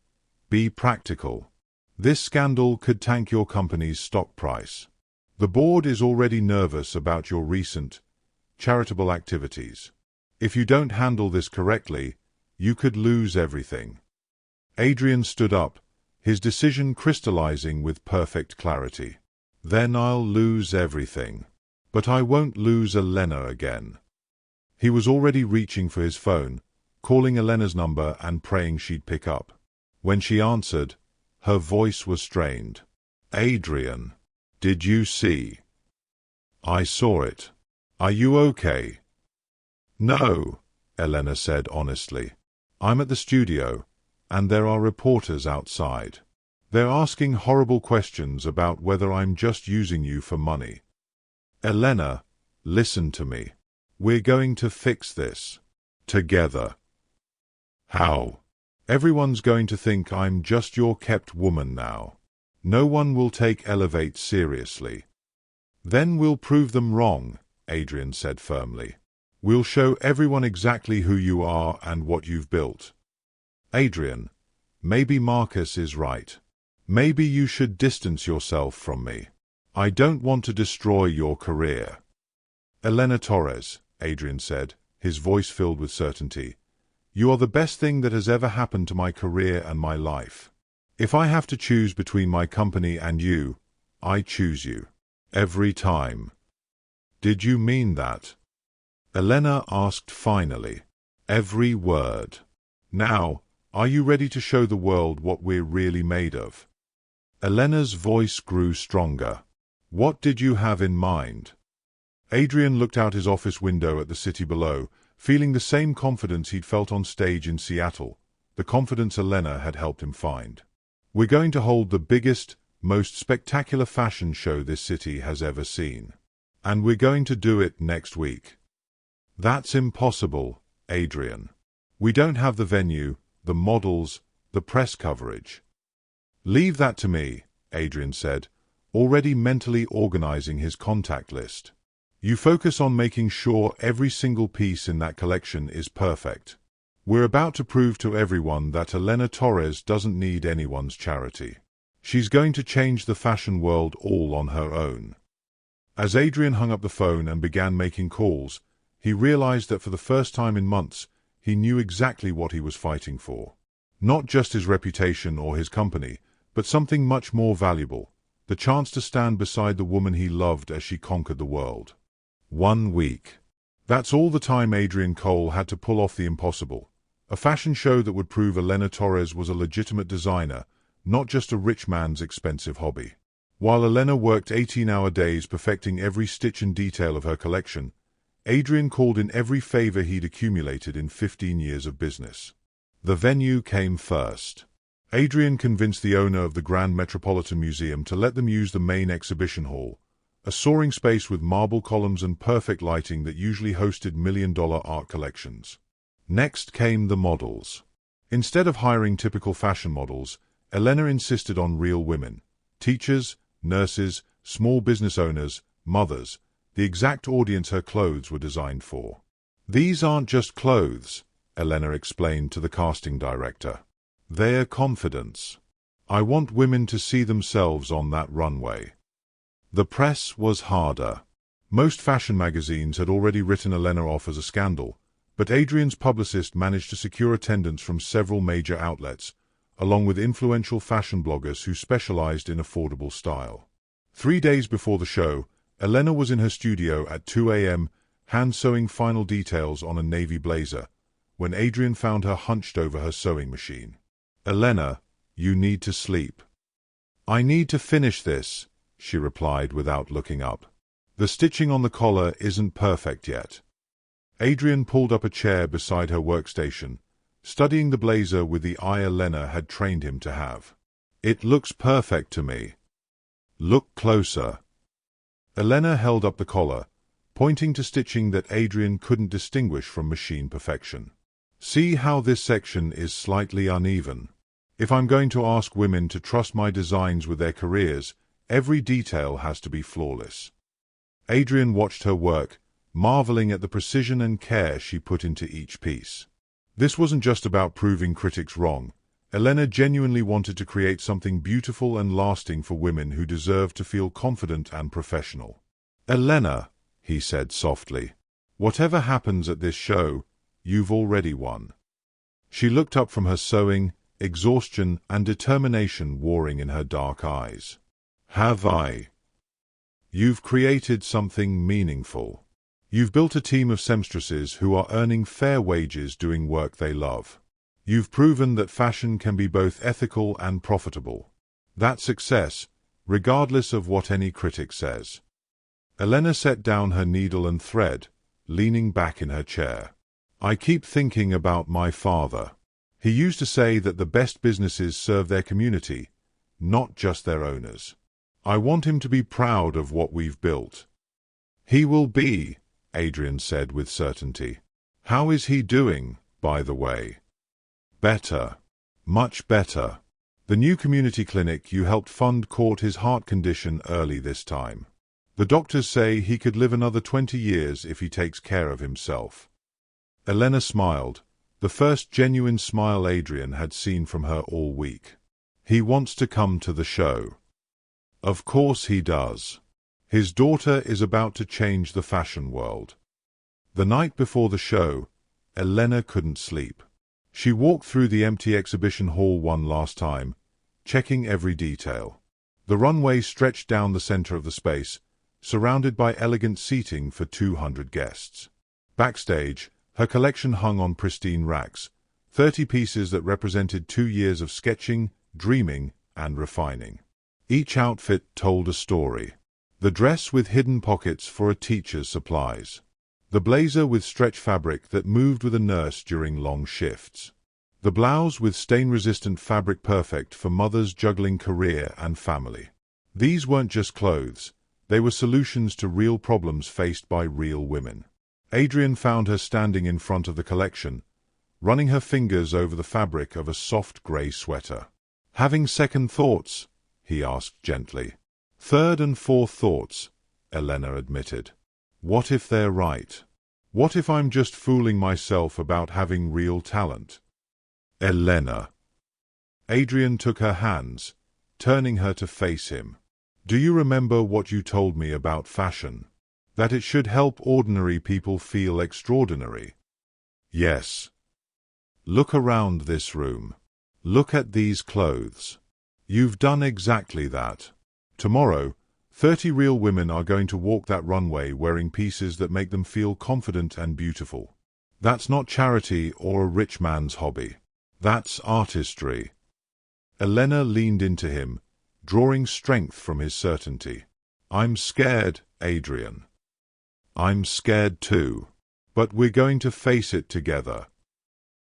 be practical. This scandal could tank your company's stock price. The board is already nervous about your recent charitable activities. If you don't handle this correctly, you could lose everything." Adrian stood up, his decision crystallizing with perfect clarity. "Then I'll lose everything. But I won't lose Elena again." He was already reaching for his phone, calling Elena's number and praying she'd pick up. When she answered, her voice was strained. "Adrian, did you see?" "I saw it. Are you okay?" "No," Elena said honestly. "I'm at the studio, and there are reporters outside. They're asking horrible questions about whether I'm just using you for money." "Elena, listen to me. We're going to fix this. Together." "How?" "Everyone's going to think I'm just your kept woman now. No one will take Elevate seriously." "Then we'll prove them wrong," Adrian said firmly. "We'll show everyone exactly who you are and what you've built." "Adrian, maybe Marcus is right. Maybe you should distance yourself from me. I don't want to destroy your career." "Elena Torres," Adrian said, his voice filled with certainty, "you are the best thing that has ever happened to my career and my life. If I have to choose between my company and you, I choose you. Every time." "Did you mean that?" Elena asked finally. "Every word. Now, are you ready to show the world what we're really made of?" Elena's voice grew stronger. "What did you have in mind?" Adrian looked out his office window at the city below, feeling the same confidence he'd felt on stage in Seattle, the confidence Elena had helped him find. "We're going to hold the biggest, most spectacular fashion show this city has ever seen. And we're going to do it next week." "That's impossible, Adrian. We don't have the venue, the models, the press coverage." "Leave that to me," Adrian said, already mentally organizing his contact list. You focus on making sure every single piece in that collection is perfect. We're about to prove to everyone that Elena Torres doesn't need anyone's charity. She's going to change the fashion world all on her own. As Adrian hung up the phone and began making calls, he realized that for the first time in months, he knew exactly what he was fighting for. Not just his reputation or his company, but something much more valuable, the chance to stand beside the woman he loved as she conquered the world. 1 week. That's all the time Adrian Cole had to pull off the impossible. A fashion show that would prove Elena Torres was a legitimate designer, not just a rich man's expensive hobby. While Elena worked 18-hour days perfecting every stitch and detail of her collection, Adrian called in every favor he'd accumulated in 15 years of business. The venue came first. Adrian convinced the owner of the Grand Metropolitan Museum to let them use the main exhibition hall, a soaring space with marble columns and perfect lighting that usually hosted million-dollar art collections. Next came the models. Instead of hiring typical fashion models, Elena insisted on real women. Teachers, nurses, small business owners, mothers, the exact audience her clothes were designed for. These aren't just clothes, Elena explained to the casting director. They're confidence. I want women to see themselves on that runway. The press was harder. Most fashion magazines had already written Elena off as a scandal, but Adrian's publicist managed to secure attendance from several major outlets, along with influential fashion bloggers who specialized in affordable style. 3 days before the show, Elena was in her studio at 2 a.m., hand-sewing final details on a navy blazer, when Adrian found her hunched over her sewing machine. "Elena, you need to sleep." "I need to finish this," she replied without looking up. "The stitching on the collar isn't perfect yet." Adrian pulled up a chair beside her workstation, studying the blazer with the eye Elena had trained him to have. "It looks perfect to me." "Look closer." Elena held up the collar, pointing to stitching that Adrian couldn't distinguish from machine perfection. "See how this section is slightly uneven? If I'm going to ask women to trust my designs with their careers, every detail has to be flawless." Adrian watched her work, marveling at the precision and care she put into each piece. This wasn't just about proving critics wrong. Elena genuinely wanted to create something beautiful and lasting for women who deserved to feel confident and professional. "Elena," he said softly, "whatever happens at this show, you've already won." She looked up from her sewing, exhaustion and determination warring in her dark eyes. "Have I? You've created something meaningful. You've built a team of seamstresses who are earning fair wages doing work they love. You've proven that fashion can be both ethical and profitable. That's success, regardless of what any critic says." Elena set down her needle and thread, leaning back in her chair. "I keep thinking about my father. He used to say that the best businesses serve their community, not just their owners. I want him to be proud of what we've built." "He will be," Adrian said with certainty. "How is he doing, by the way?" "Better. Much better. The new community clinic you helped fund caught his heart condition early this time. The doctors say he could live another 20 years if he takes care of himself." Elena smiled, the first genuine smile Adrian had seen from her all week. "He wants to come to the show." "Of course he does. His daughter is about to change the fashion world." The night before the show, Elena couldn't sleep. She walked through the empty exhibition hall one last time, checking every detail. The runway stretched down the center of the space, surrounded by elegant seating for 200 guests. Backstage, her collection hung on pristine racks, 30 pieces that represented 2 years of sketching, dreaming, and refining. Each outfit told a story. The dress with hidden pockets for a teacher's supplies. The blazer with stretch fabric that moved with a nurse during long shifts. The blouse with stain-resistant fabric perfect for mothers juggling career and family. These weren't just clothes. They were solutions to real problems faced by real women. Adrian found her standing in front of the collection, running her fingers over the fabric of a soft grey sweater. "Having second thoughts?" he asked gently. "Third and fourth thoughts," Elena admitted. What if they're right? What if I'm just fooling myself about having real talent? Elena. Adrian took her hands, turning her to face him. Do you remember what you told me about fashion? That it should help ordinary people feel extraordinary? Yes. Look around this room. Look at these clothes. You've done exactly that. Tomorrow, 30 real women are going to walk that runway wearing pieces that make them feel confident and beautiful. That's not charity or a rich man's hobby. That's artistry. Elena leaned into him, drawing strength from his certainty. I'm scared, Adrian. I'm scared too. But we're going to face it together.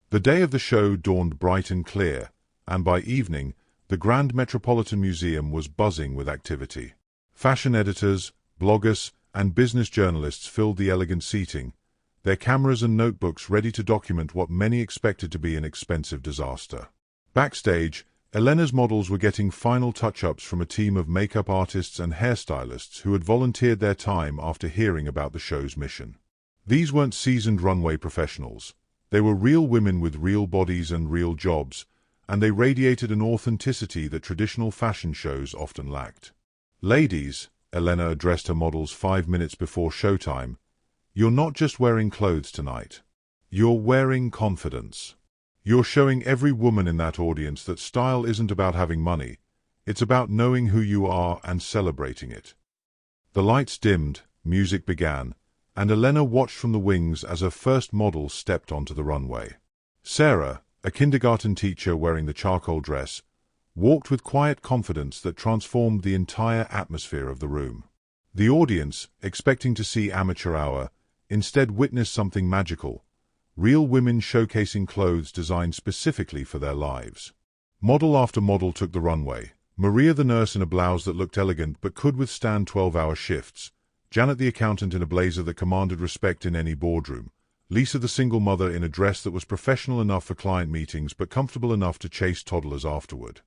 The day of the show dawned bright and clear, and by evening, the Grand Metropolitan Museum was buzzing with activity. Fashion editors, bloggers, and business journalists filled the elegant seating, their cameras and notebooks ready to document what many expected to be an expensive disaster. Backstage, Elena's models were getting final touch-ups from a team of makeup artists and hairstylists who had volunteered their time after hearing about the show's mission. These weren't seasoned runway professionals. They were real women with real bodies and real jobs, and they radiated an authenticity that traditional fashion shows often lacked. Ladies, Elena addressed her models 5 minutes before showtime, you're not just wearing clothes tonight. You're wearing confidence. You're showing every woman in that audience that style isn't about having money, it's about knowing who you are and celebrating it. The lights dimmed, music began, and Elena watched from the wings as her first model stepped onto the runway. Sarah, a kindergarten teacher wearing the charcoal dress, walked with quiet confidence that transformed the entire atmosphere of the room. The audience, expecting to see amateur hour, instead witnessed something magical, real women showcasing clothes designed specifically for their lives. Model after model took the runway. Maria the nurse in a blouse that looked elegant but could withstand 12-hour shifts, Janet the accountant in a blazer that commanded respect in any boardroom, Lisa the single mother in a dress that was professional enough for client meetings but comfortable enough to chase toddlers afterward.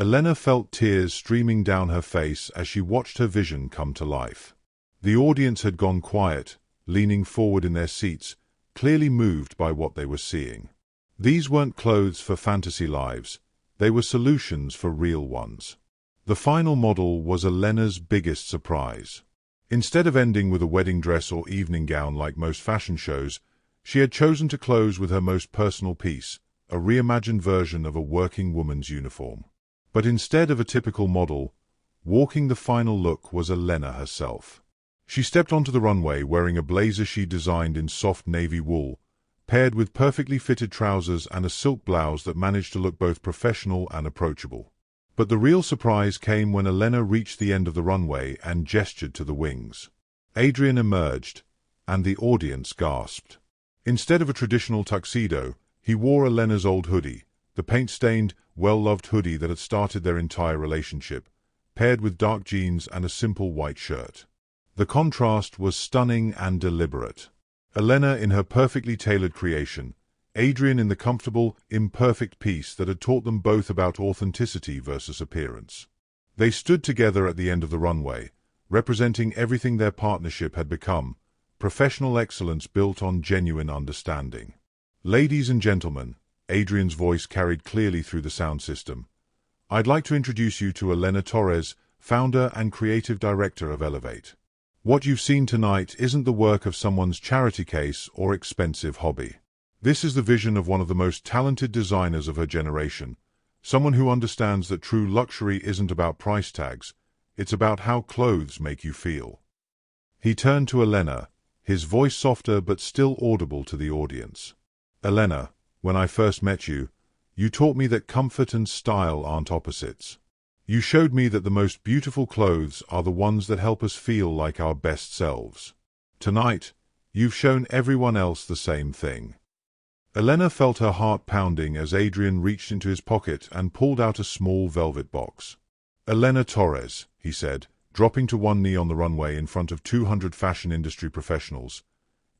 Elena felt tears streaming down her face as she watched her vision come to life. The audience had gone quiet, leaning forward in their seats, clearly moved by what they were seeing. These weren't clothes for fantasy lives, they were solutions for real ones. The final model was Elena's biggest surprise. Instead of ending with a wedding dress or evening gown like most fashion shows, she had chosen to close with her most personal piece, a reimagined version of a working woman's uniform. But instead of a typical model, walking the final look was Elena herself. She stepped onto the runway wearing a blazer she designed in soft navy wool, paired with perfectly fitted trousers and a silk blouse that managed to look both professional and approachable. But the real surprise came when Elena reached the end of the runway and gestured to the wings. Adrian emerged, and the audience gasped. Instead of a traditional tuxedo, he wore Elena's old hoodie, the paint-stained, well-loved hoodie that had started their entire relationship, paired with dark jeans and a simple white shirt. The contrast was stunning and deliberate. Elena in her perfectly tailored creation, Adrian in the comfortable, imperfect piece that had taught them both about authenticity versus appearance. They stood together at the end of the runway, representing everything their partnership had become, professional excellence built on genuine understanding. Ladies and gentlemen, Adrian's voice carried clearly through the sound system, I'd like to introduce you to Elena Torres, founder and creative director of Elevate. What you've seen tonight isn't the work of someone's charity case or expensive hobby. This is the vision of one of the most talented designers of her generation, someone who understands that true luxury isn't about price tags, it's about how clothes make you feel. He turned to Elena, his voice softer but still audible to the audience. Elena, when I first met you, you taught me that comfort and style aren't opposites. You showed me that the most beautiful clothes are the ones that help us feel like our best selves. Tonight, you've shown everyone else the same thing. Elena felt her heart pounding as Adrian reached into his pocket and pulled out a small velvet box. Elena Torres, he said, dropping to one knee on the runway in front of 200 fashion industry professionals.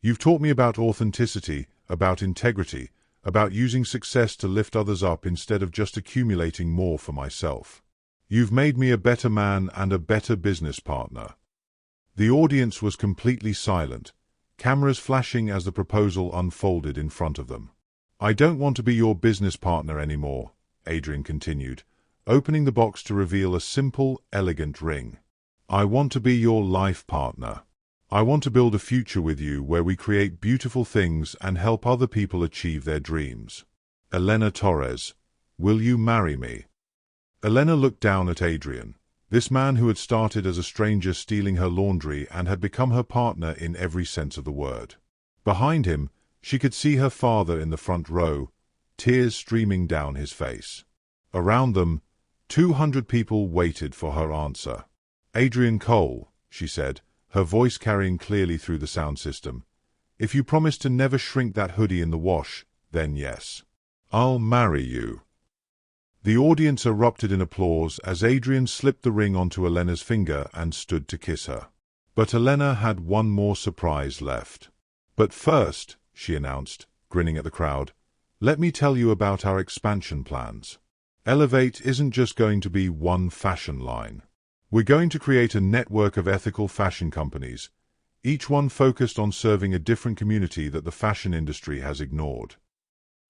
You've taught me about authenticity, about integrity, about using success to lift others up instead of just accumulating more for myself. You've made me a better man and a better business partner. The audience was completely silent, cameras flashing as the proposal unfolded in front of them. "I don't want to be your business partner anymore," Adrian continued, opening the box to reveal a simple, elegant ring. "I want to be your life partner. I want to build a future with you where we create beautiful things and help other people achieve their dreams. Elena Torres, will you marry me?" Elena looked down at Adrian, this man who had started as a stranger stealing her laundry and had become her partner in every sense of the word. Behind him, she could see her father in the front row, tears streaming down his face. Around them, 200 people waited for her answer. "Adrian Cole," she said, her voice carrying clearly through the sound system, "if you promise to never shrink that hoodie in the wash, then yes. I'll marry you." The audience erupted in applause as Adrian slipped the ring onto Elena's finger and stood to kiss her. But Elena had one more surprise left. "But first," she announced, grinning at the crowd, "let me tell you about our expansion plans. Elevate isn't just going to be one fashion line. We're going to create a network of ethical fashion companies, each one focused on serving a different community that the fashion industry has ignored."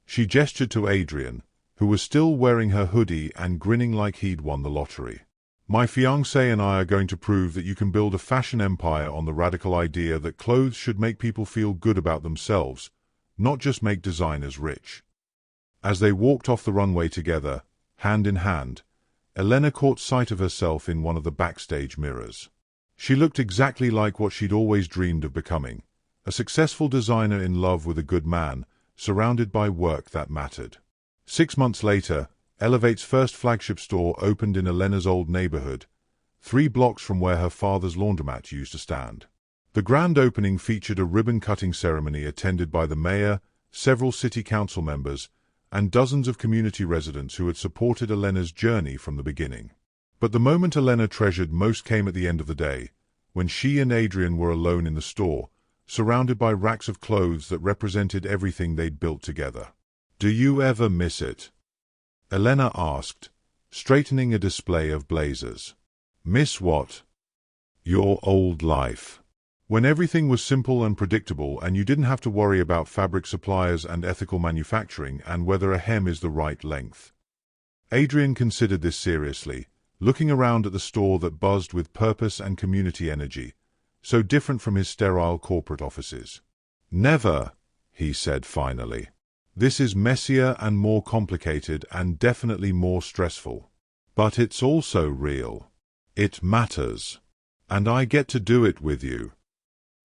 She gestured to Adrian, who was still wearing her hoodie and grinning like he'd won the lottery. "My fiancé and I are going to prove that you can build a fashion empire on the radical idea that clothes should make people feel good about themselves, not just make designers rich." As they walked off the runway together, hand in hand, Elena caught sight of herself in one of the backstage mirrors. She looked exactly like what she'd always dreamed of becoming, a successful designer in love with a good man, surrounded by work that mattered. 6 months later, Elevate's first flagship store opened in Elena's old neighborhood, 3 blocks from where her father's laundromat used to stand. The grand opening featured a ribbon-cutting ceremony attended by the mayor, several city council members, and dozens of community residents who had supported Elena's journey from the beginning. But the moment Elena treasured most came at the end of the day, when she and Adrian were alone in the store, surrounded by racks of clothes that represented everything they'd built together. "Do you ever miss it?" Elena asked, straightening a display of blazers. "Miss what?" "Your old life. When everything was simple and predictable and you didn't have to worry about fabric suppliers and ethical manufacturing and whether a hem is the right length." Adrian considered this seriously, looking around at the store that buzzed with purpose and community energy, so different from his sterile corporate offices. "Never," he said finally. "This is messier and more complicated and definitely more stressful. But it's also real. It matters. And I get to do it with you."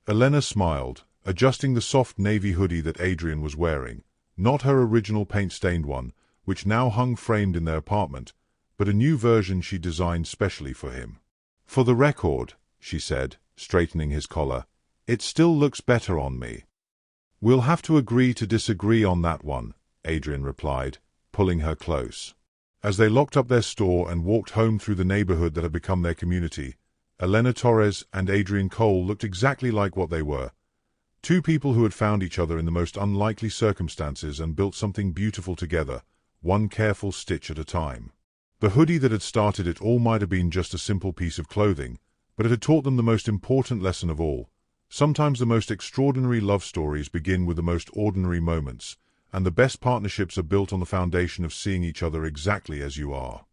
Elena smiled, adjusting the soft navy hoodie that Adrian was wearing, not her original paint-stained one, which now hung framed in their apartment, but a new version she designed specially for him. "For the record," she said, straightening his collar, "it still looks better on me." "We'll have to agree to disagree on that one," Adrian replied, pulling her close. As they locked up their store and walked home through the neighborhood that had become their community, Elena Torres and Adrian Cole looked exactly like what they were. 2 people who had found each other in the most unlikely circumstances and built something beautiful together, one careful stitch at a time. The hoodie that had started it all might have been just a simple piece of clothing, but it had taught them the most important lesson of all. Sometimes the most extraordinary love stories begin with the most ordinary moments, and the best partnerships are built on the foundation of seeing each other exactly as you are.